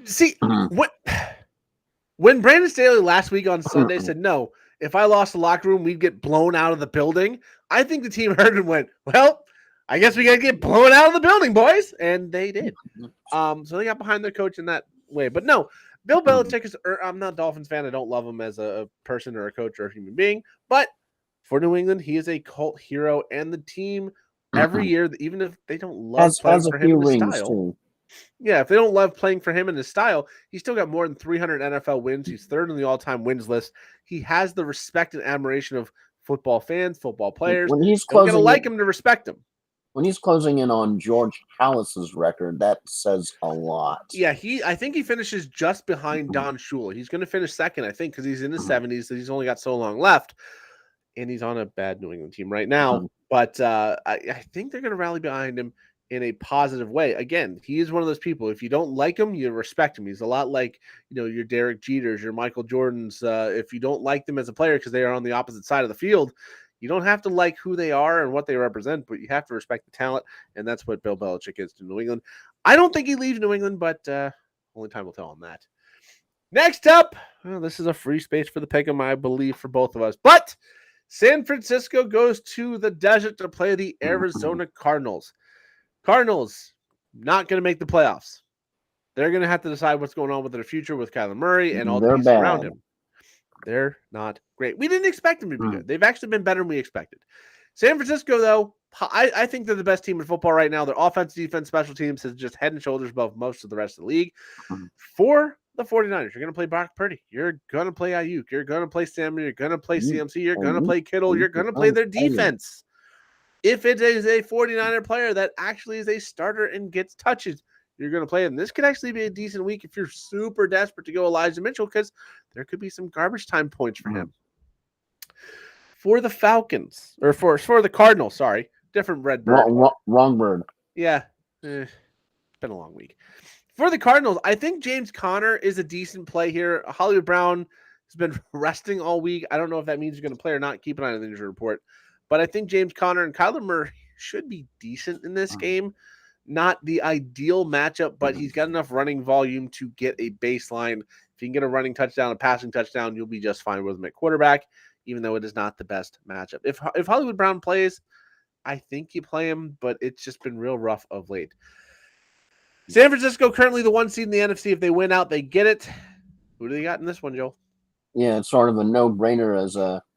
See, when Brandon Staley last week on Sunday said, no, if I lost the locker room, we'd get blown out of the building, I think the team heard and went, well, I guess we got to get blown out of the building, boys. And they did. So they got behind their coach in that way. But no, Bill Belichick is, I'm not a Dolphins fan. I don't love him as a person or a coach or a human being. But for New England, he is a cult hero. And the team every year, even if they don't love playing for him in his style. Too. Yeah, if they don't love playing for him in his style, he's still got more than 300 NFL wins. He's third in the all-time wins list. He has the respect and admiration of football fans, football players. When he's going to like him to respect him. When he's closing in on George Halas's record, that says a lot. Yeah, I think he finishes just behind Don Shula. He's going to finish second, I think, because he's in his 70s. So he's only got so long left, and he's on a bad New England team right now. But I think they're going to rally behind him. in a positive way. Again, he is one of those people. If you don't like him, you respect him. He's a lot like, your Derek Jeters, your Michael Jordans. If you don't like them as a player because they are on the opposite side of the field, you don't have to like who they are and what they represent, but you have to respect the talent, and that's what Bill Belichick is to New England. I don't think he leaves New England, but only time will tell on that. Next up, this is a free space for the pick'em, I believe, for both of us. But San Francisco goes to the desert to play the Arizona Cardinals. Cardinals not going to make the playoffs. They're going to have to decide what's going on with their future with Kyler Murray and all the pieces around him. They're not great. We didn't expect them to be good. They've actually been better than we expected. San Francisco, though, I think they're the best team in football right now. Their offense, defense, special teams is just head and shoulders above most of the rest of the league. For the 49ers, you're going to play Brock Purdy. You're going to play Ayuk. You're going to play Samuel. You're going to play CMC. You're going to play Kittle. You're going to play their defense. If it is a 49er player that actually is a starter and gets touches, you're going to play him. This could actually be a decent week if you're super desperate to go Elijah Mitchell, because there could be some garbage time points for him. For the Falcons, or for the Cardinals, sorry. Different red bird. Wrong bird. Yeah. It's been a long week. For the Cardinals, I think James Conner is a decent play here. Hollywood Brown has been resting all week. I don't know if that means he's going to play or not. Keep an eye on the injury report. But I think James Conner and Kyler Murray should be decent in this game. Not the ideal matchup, but he's got enough running volume to get a baseline. If you can get a running touchdown, a passing touchdown, you'll be just fine with him at quarterback, even though it is not the best matchup. If Hollywood Brown plays, I think you play him, but it's just been real rough of late. San Francisco currently the 1 seed in the NFC. If they win out, they get it. Who do they got in this one, Joe? Yeah, it's sort of a no-brainer, as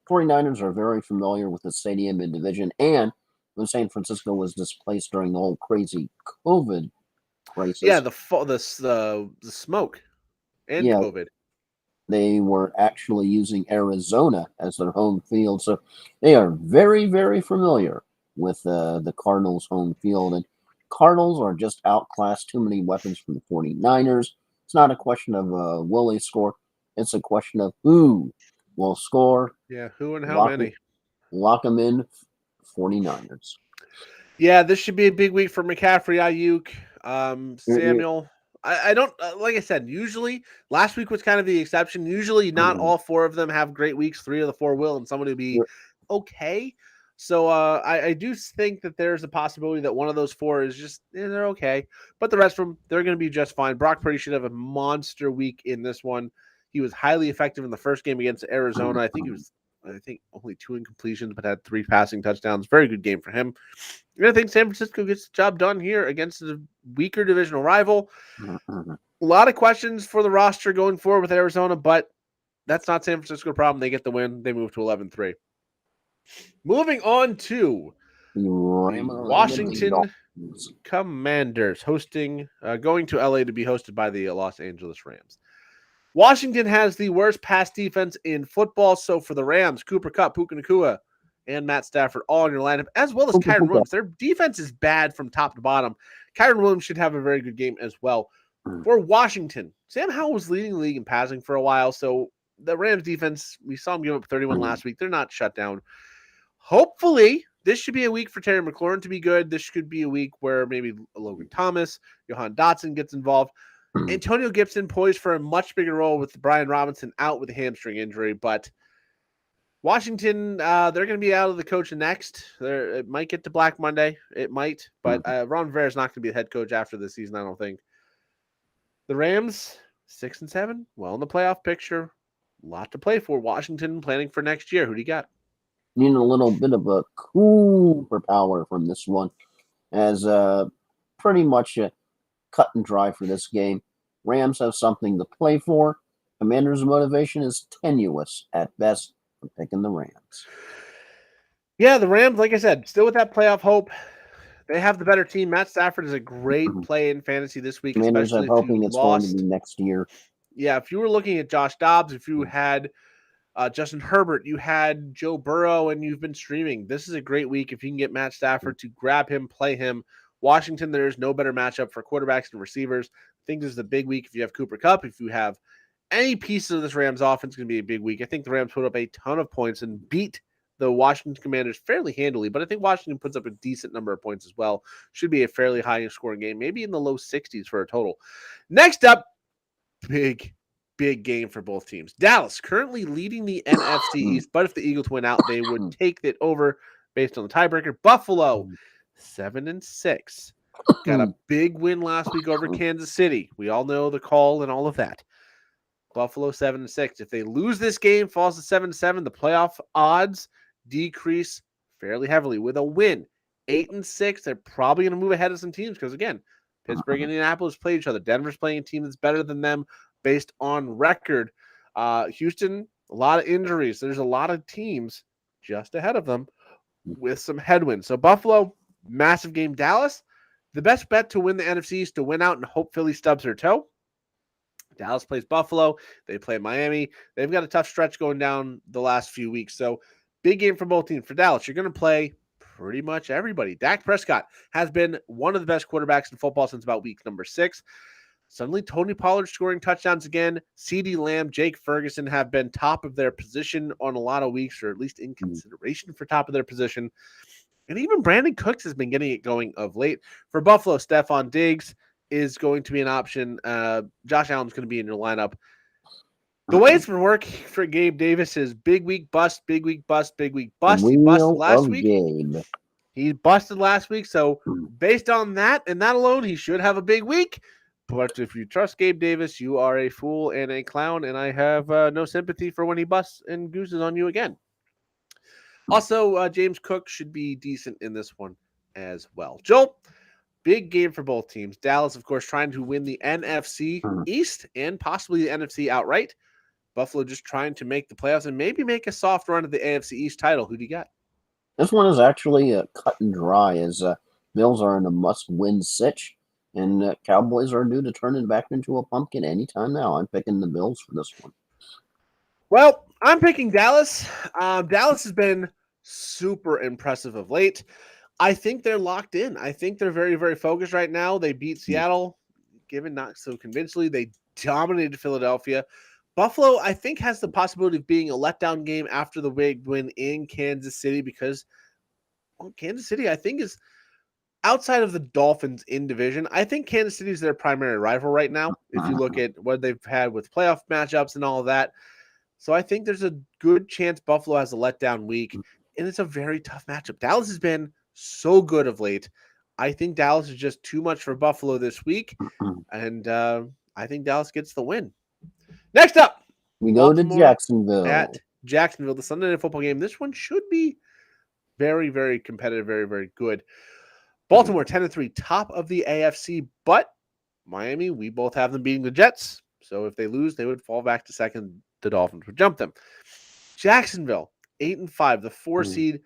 49ers are very familiar with the stadium and division, and when San Francisco was displaced during the whole crazy COVID crisis. Yeah, the smoke and COVID. They were actually using Arizona as their home field, so they are very, very familiar with the Cardinals' home field, and Cardinals are just outclassed. Too many weapons from the 49ers. It's not a question of will they score. It's a question of who will score. Yeah, who and how many. Lock them in, 49ers. Yeah, this should be a big week for McCaffrey, Ayuk, Samuel. I don't, like I said, usually last week was kind of the exception. Usually not all four of them have great weeks. 3 of the 4 will, and someone will be okay. So I do think that there's a possibility that one of those 4 is just, they're okay. But the rest of them, they're going to be just fine. Brock Purdy should have a monster week in this one. He was highly effective in the first game against Arizona. I think only 2 incompletions, but had 3 passing touchdowns. Very good game for him. And I think San Francisco gets the job done here against a weaker divisional rival. A lot of questions for the roster going forward with Arizona, but that's not San Francisco's problem. They get the win. They move to 11-3. Moving on to the Washington Commanders going to LA to be hosted by the Los Angeles Rams. Washington has the worst pass defense in football. So for the Rams, Cooper Kupp, Puka Nacua, and Matt Stafford all in your lineup, as well as Kyren Williams. Their defense is bad from top to bottom. Kyren Williams should have a very good game as well. For Washington, Sam Howell was leading the league in passing for a while. So the Rams defense, we saw them give up 31 last week. They're not shut down. Hopefully, this should be a week for Terry McLaurin to be good. This could be a week where maybe Logan Thomas, Johan Dotson gets involved. Antonio Gibson poised for a much bigger role with Brian Robinson out with a hamstring injury, but Washington, they're going to be out of the coach next. It might get to Black Monday. It might, but Ron Rivera is not going to be the head coach after this season, I don't think. The Rams, 6-7, well in the playoff picture. A lot to play for. Washington planning for next year. Who do you got? Need a little bit of a Cooper power from this one, as pretty much a cut and dry for this game. Rams have something to play for. Commanders' motivation is tenuous at best. I'm picking the Rams. Yeah, the Rams, like I said, still with that playoff hope. They have the better team. Matt Stafford is a great play in fantasy this week. Commanders are hoping it's going to be next year. Yeah, if you were looking at Josh Dobbs, if you had Justin Herbert, you had Joe Burrow, and you've been streaming, this is a great week if you can get Matt Stafford to grab him, play him. Washington, there's no better matchup for quarterbacks and receivers. I think this is a big week if you have Cooper Kupp. If you have any pieces of this Rams offense, it's going to be a big week. I think the Rams put up a ton of points and beat the Washington Commanders fairly handily, but I think Washington puts up a decent number of points as well. Should be a fairly high scoring game, maybe in the low 60s for a total. Next up, big game for both teams. Dallas currently leading the NFC East, but if the Eagles win out, they would take it over based on the tiebreaker. Buffalo, 7-6. Got a big win last week over Kansas City. We all know the call and all of that. Buffalo 7-6. If they lose this game, falls to 7-7, the playoff odds decrease fairly heavily. With a win, 8-6, they're probably going to move ahead of some teams because, again, Pittsburgh and Indianapolis play each other. Denver's playing a team that's better than them based on record. Houston, a lot of injuries. There's a lot of teams just ahead of them with some headwinds. So Buffalo, massive game. Dallas, the best bet to win the NFC East to win out and hope Philly stubs her toe. Dallas plays Buffalo. They play Miami. They've got a tough stretch going down the last few weeks. So big game for both teams. For Dallas, you're going to play pretty much everybody. Dak Prescott has been one of the best quarterbacks in football since about week number 6. Suddenly, Tony Pollard scoring touchdowns again. CeeDee Lamb, Jake Ferguson have been top of their position on a lot of weeks, or at least in consideration for top of their position. And even Brandon Cooks has been getting it going of late. For Buffalo, Stephon Diggs is going to be an option. Josh Allen's going to be in your lineup. The way it's been working for Gabe Davis is big week bust, big week bust, big week bust. He busted last week. Gabe. He busted last week. So based on that and that alone, he should have a big week. But if you trust Gabe Davis, you are a fool and a clown, and I have no sympathy for when he busts and gooses on you again. Also, James Cook should be decent in this one as well. Joel, big game for both teams. Dallas, of course, trying to win the NFC East and possibly the NFC outright. Buffalo just trying to make the playoffs and maybe make a soft run at the AFC East title. Who do you got? This one is actually cut and dry, as Bills are in a must-win sitch, and Cowboys are due to turn it back into a pumpkin anytime now. I'm picking the Bills for this one. Well, I'm picking Dallas. Dallas has been super impressive of late. I think they're locked in. I think they're very, very focused right now. They beat Seattle, given not so convincingly. They dominated Philadelphia. Buffalo, I think, has the possibility of being a letdown game after the big win in Kansas City because Kansas City, I think, is outside of the Dolphins in division. I think Kansas City is their primary rival right now, if you look at what they've had with playoff matchups and all of that. So I think there's a good chance Buffalo has a letdown week, and it's a very tough matchup. Dallas has been so good of late. I think Dallas is just too much for Buffalo this week, and I think Dallas gets the win. Next up, we go to Jacksonville. At Jacksonville, the Sunday Night Football game. This one should be very, very competitive, very, very good. Baltimore 10-3, top of the AFC, but Miami, we both have them beating the Jets. So if they lose, they would fall back to second. The Dolphins would jump them. Jacksonville 8-5, the 4 seed,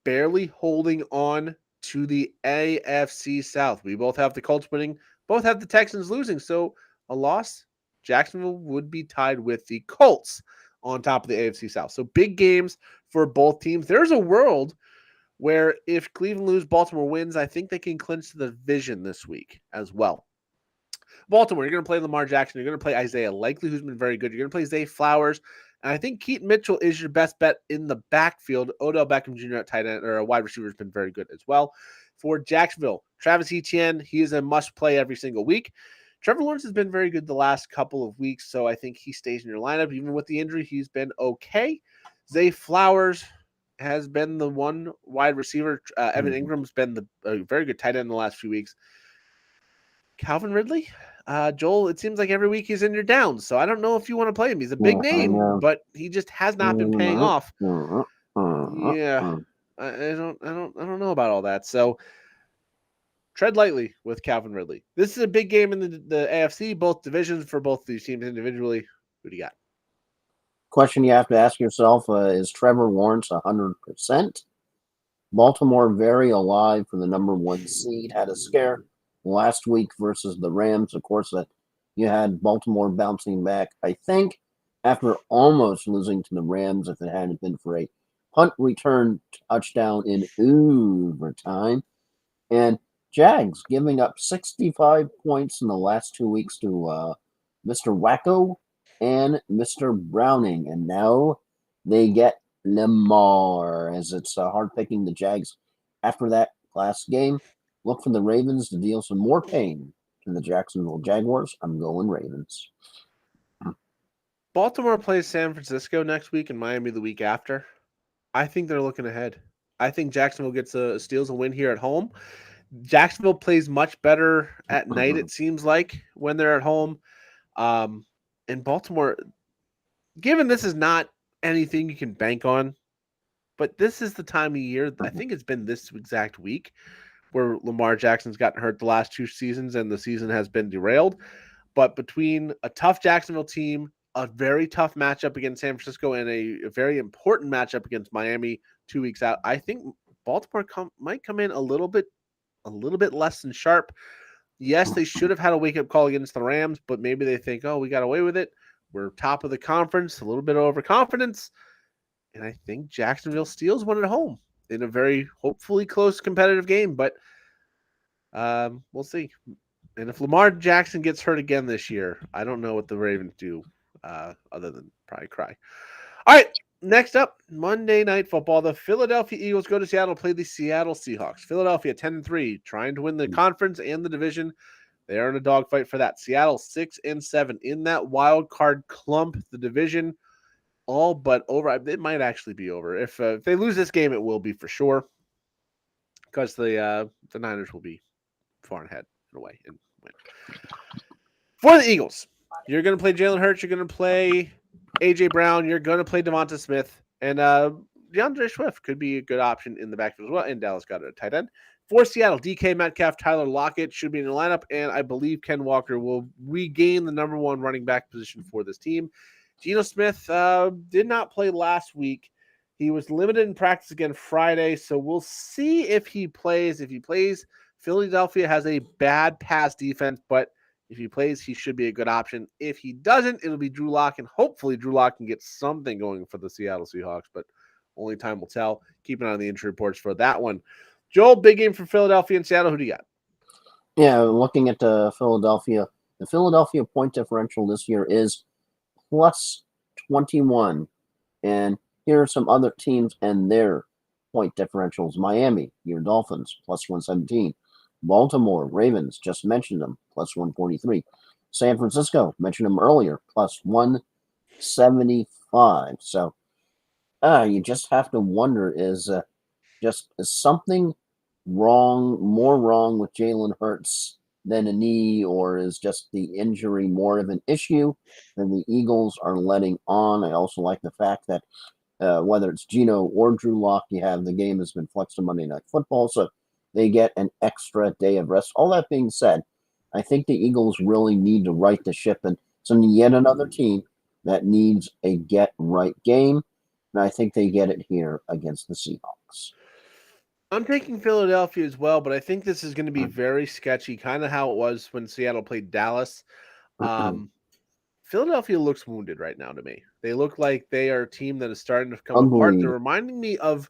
barely holding on to the AFC South. We both have the Colts winning, both have the Texans losing. So a loss, Jacksonville would be tied with the Colts on top of the AFC South. So big games for both teams. There's a world where if Cleveland loses, Baltimore wins, I think they can clinch the division this week as well. Baltimore, you're going to play Lamar Jackson. You're going to play Isaiah Likely, who's been very good. You're going to play Zay Flowers. And I think Keaton Mitchell is your best bet in the backfield. Odell Beckham Jr. at tight end or a wide receiver has been very good as well. For Jacksonville, Travis Etienne, he is a must play every single week. Trevor Lawrence has been very good the last couple of weeks, so I think he stays in your lineup. Even with the injury, he's been okay. Zay Flowers has been the one wide receiver. Evan Ingram's been a very good tight end in the last few weeks. Calvin Ridley, Joel, it seems like every week he's in your downs, so I don't know if you want to play him. He's a big name, but he just has not been paying off. Yeah, I don't know about all that. So tread lightly with Calvin Ridley. This is a big game in the AFC, both divisions for both these teams individually. Who do you got? Question you have to ask yourself, is Trevor Lawrence 100%? Baltimore very alive for the number 1 seed. Had a scare last week versus the Rams. Of course, that you had Baltimore bouncing back, I think, after almost losing to the Rams if it hadn't been for a punt return touchdown in overtime. And Jags giving up 65 points in the last 2 weeks to Mr. Wacko and Mr. Browning. And now they get Lamar, as it's hard picking the Jags. After that last game, look for the Ravens to deal some more pain to the Jacksonville Jaguars. I'm going Ravens. Baltimore plays San Francisco next week and Miami the week after. I think they're looking ahead. I think Jacksonville steals a win here at home. Jacksonville plays much better at night, it seems like, when they're at home. And Baltimore, given this is not anything you can bank on, but this is the time of year, I think it's been this exact week where Lamar Jackson's gotten hurt the last 2 seasons and the season has been derailed. But between a tough Jacksonville team, a very tough matchup against San Francisco, and a very important matchup against Miami 2 weeks out, I think Baltimore might come in a little bit less than sharp. Yes, they should have had a wake-up call against the Rams, but maybe they think, oh, we got away with it. We're top of the conference, a little bit of overconfidence. And I think Jacksonville steals one at home in a very hopefully close competitive game, but we'll see. And if Lamar Jackson gets hurt again this year, I don't know what the Ravens do other than probably cry. All right, next up, Monday Night Football. The Philadelphia Eagles go to Seattle to play the Seattle Seahawks. Philadelphia 10-3, trying to win the conference and the division. They are in a dogfight for that. Seattle 6-7 in that wild card clump. The division all but over. It might actually be over. If they lose this game, it will be for sure, because the Niners will be far ahead in a way and win. For the Eagles, you're going to play Jalen Hurts. You're going to play A.J. Brown. You're going to play Devonta Smith. And DeAndre Swift could be a good option in the backfield as well. And Dallas got a tight end. For Seattle, DK Metcalf, Tyler Lockett should be in the lineup. And I believe Ken Walker will regain the number 1 running back position for this team. Geno Smith did not play last week. He was limited in practice again Friday, so we'll see if he plays. If he plays, Philadelphia has a bad pass defense, but if he plays, he should be a good option. If he doesn't, it'll be Drew Lock, and hopefully Drew Lock can get something going for the Seattle Seahawks, but only time will tell. Keep an eye on the injury reports for that one. Joel, big game for Philadelphia and Seattle. Who do you got? Yeah, looking at Philadelphia, the Philadelphia point differential this year is plus 21. And here are some other teams and their point differentials. Miami, your Dolphins, plus 117. Baltimore, Ravens, just mentioned them, plus 143. San Francisco, mentioned them earlier, plus 175. So you just have to wonder, is something more wrong with Jalen Hurts than a knee, or is just the injury more of an issue than the Eagles are letting on? I also like the fact that whether it's Geno or Drew Lock, the game has been flexed to Monday Night Football, so they get an extra day of rest. All that being said, I think the Eagles really need to right the ship, and it's yet another team that needs a get-right game, and I think they get it here against the Seahawks. I'm taking Philadelphia as well, but I think this is going to be very sketchy, kind of how it was when Seattle played Dallas. Philadelphia looks wounded right now to me. They look like they are a team that is starting to come apart. They're reminding me of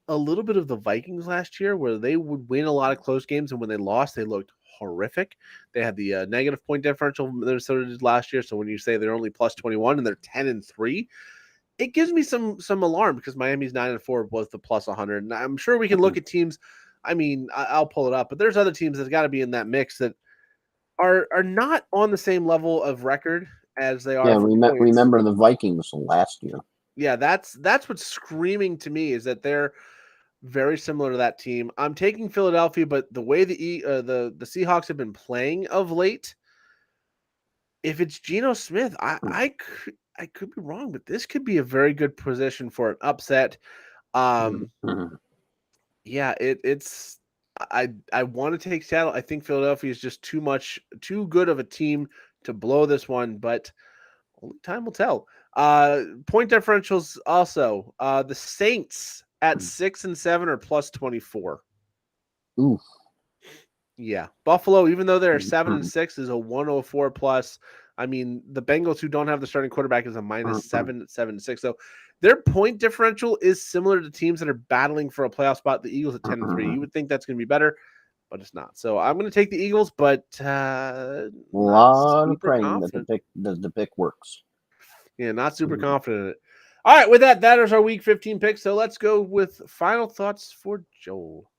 a little bit of the Vikings last year, where they would win a lot of close games, and when they lost, they looked horrific. They had the negative point differential Minnesota did last year, so when you say they're only plus 21 and they're 10-3, it gives me some alarm, because Miami's 9-4 was the plus 100. And I'm sure we can look at teams. I mean, I'll pull it up, but there's other teams that got to be in that mix that are not on the same level of record as they are. Yeah, remember the Vikings last year. Yeah, that's what's screaming to me, is that they're very similar to that team. I'm taking Philadelphia, but the way the Seahawks have been playing of late, if it's Geno Smith, I could be wrong, but this could be a very good position for an upset. Yeah, it's I want to take Seattle. I think Philadelphia is just too good of a team to blow this one, but only time will tell. Point differentials also. The Saints at 6-7 are plus 24. Oof. Yeah, Buffalo, even though they're 7-6, is a 104 plus. I mean, the Bengals, who don't have the starting quarterback, is a -7 at 7-6. So their point differential is similar to teams that are battling for a playoff spot. The Eagles at 10-3. You would think that's going to be better, but it's not. So I'm going to take the Eagles, but a lot of praying that the pick works. Yeah, not super confident in it. All right, with that is our Week 15 picks. So let's go with final thoughts for Joel.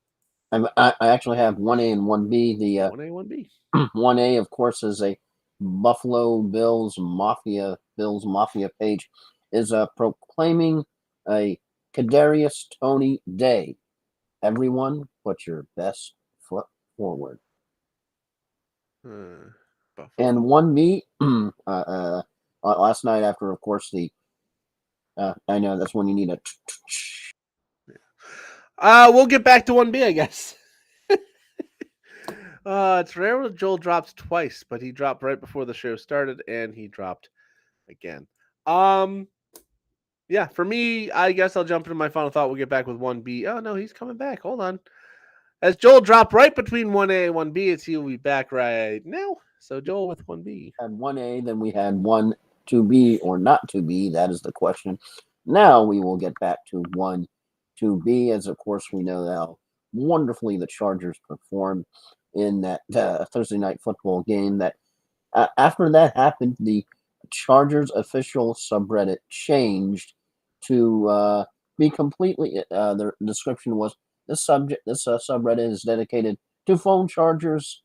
I actually have 1A and 1B. The 1A, 1B. 1A, of course, is a Buffalo Bills Mafia page is proclaiming a Kadarius Toney Day. Everyone, put your best foot forward. Buffalo. And 1B, last night after, of course, I know that's when you need a. We'll get back to 1B, I guess. It's rare that Joel drops twice, but he dropped right before the show started, and he dropped again. Yeah, for me, I guess I'll jump into my final thought. We'll get back with 1B. Oh, no, he's coming back. Hold on. As Joel dropped right between 1A and 1B, it's he'll be back right now. So Joel with 1B. Had 1A, then we had 1 2B or not 2B. That is the question. Now we will get back to 1 2B, as of course we know how wonderfully the Chargers performed in that Thursday night football game. That after that happened, the Chargers official subreddit changed to be completely. Their description was this subreddit is dedicated to phone chargers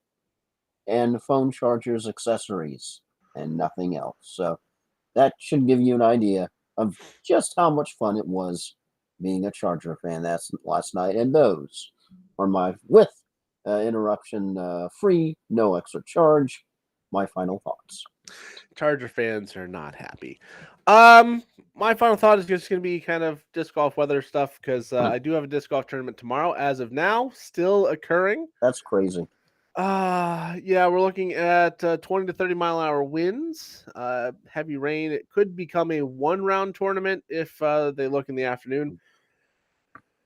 and phone chargers accessories and nothing else. So that should give you an idea of just how much fun it was being a Charger fan that's last night. And those are my with interruption free, no extra charge. My final thoughts. Charger fans are not happy. My final thought is just going to be kind of disc golf weather stuff because I do have a disc golf tournament tomorrow. As of now, still occurring. That's crazy. Yeah, we're looking at 20 to 30 mile an hour winds, heavy rain. It could become a 1-round tournament if they look in the afternoon.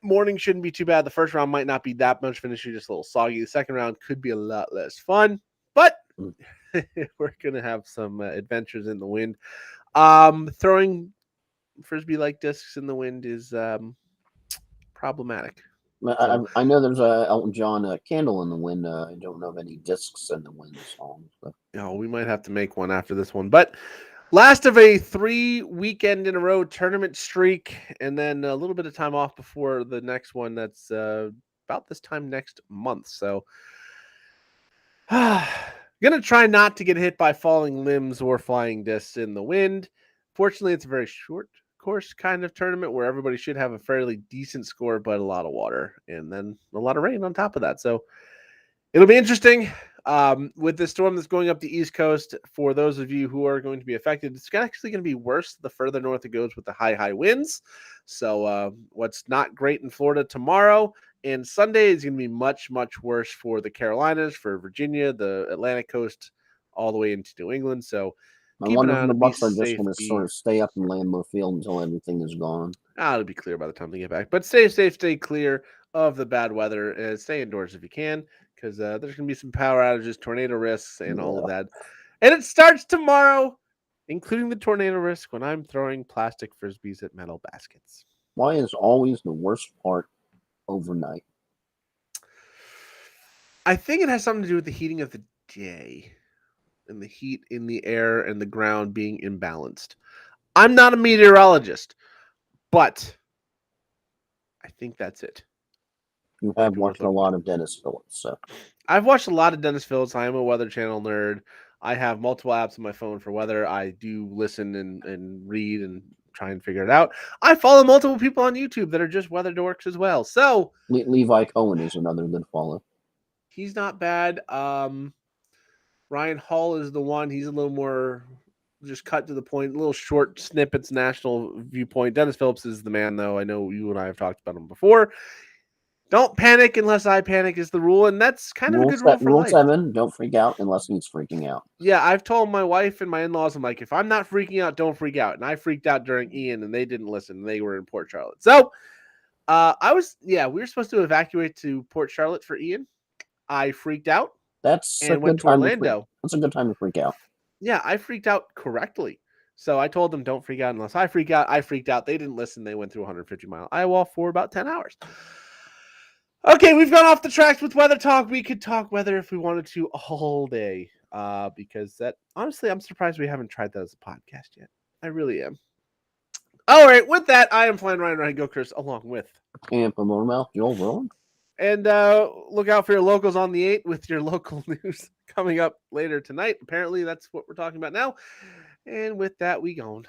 Morning shouldn't be too bad. The first round might not be that much finishing, just a little soggy. The second round could be a lot less fun, but we're going to have some adventures in the wind. Throwing frisbee-like discs in the wind is problematic. I know there's a Elton John Candle in the Wind. I don't know of any discs in the wind songs. But. We might have to make one after this one. But last of a 3 weekend in a row tournament streak, and then a little bit of time off before the next one. That's about this time next month. So, gonna try not to get hit by falling limbs or flying discs in the wind. Fortunately, it's a very short course kind of tournament where everybody should have a fairly decent score, but a lot of water and then a lot of rain on top of that. So it'll be interesting. With the storm that's going up the East Coast, for those of you who are going to be affected, it's actually going to be worse the further north it goes with the high winds. So what's not great in Florida tomorrow and Sunday is going to be much, much worse for the Carolinas, for Virginia, the Atlantic coast, all the way into New England. So I keep an wonder eye if on the it. Be Bucks are just safe. going to sort of stay up in Lambeau Field until everything is gone. It'll be clear by the time they get back. But stay safe, stay clear of the bad weather, and stay indoors if you can, because there's going to be some power outages, tornado risks, and all of that. And it starts tomorrow, including the tornado risk when I'm throwing plastic frisbees at metal baskets. Why is always the worst part overnight? I think it has something to do with the heating of the day and the heat in the air and the ground being imbalanced. I'm not a meteorologist, but I think that's it. You have watched a lot of Dennis Phillips, so I've watched a lot of Dennis Phillips. I am a Weather Channel nerd. I have multiple apps on my phone for weather. I do listen and read and try and figure it out. I follow multiple people on YouTube that are just weather dorks as well. So Levi Cohen is another good follow. He's not bad. Ryan Hall is the one. He's a little more just cut to the point, little short snippets, national viewpoint. Dennis Phillips is the man, though. I know you and I have talked about him before. Don't panic unless I panic is the rule, and that's kind of a good rule for Rule life. 7, don't freak out unless he's freaking out. Yeah, I've told my wife and my in-laws, I'm like, if I'm not freaking out, don't freak out. And I freaked out during Ian, and they didn't listen. They were in Port Charlotte. So we were supposed to evacuate to Port Charlotte for Ian. I freaked out. That's and went to Orlando. That's a good time to freak out. Yeah, I freaked out correctly. So I told them, don't freak out unless I freak out. I freaked out. They didn't listen. They went through 150-mile Iowa for about 10 hours. Okay, we've gone off the tracks with weather talk. We could talk weather if we wanted to all day because that, honestly, I'm surprised we haven't tried that as a podcast yet. I really am. All right, with that, I am Flying Ryan Go Chris, along with. And from Motormouth, Joel Rowan. And look out for your locals on the 8 with your local news coming up later tonight. Apparently, that's what we're talking about now. And with that, we gone.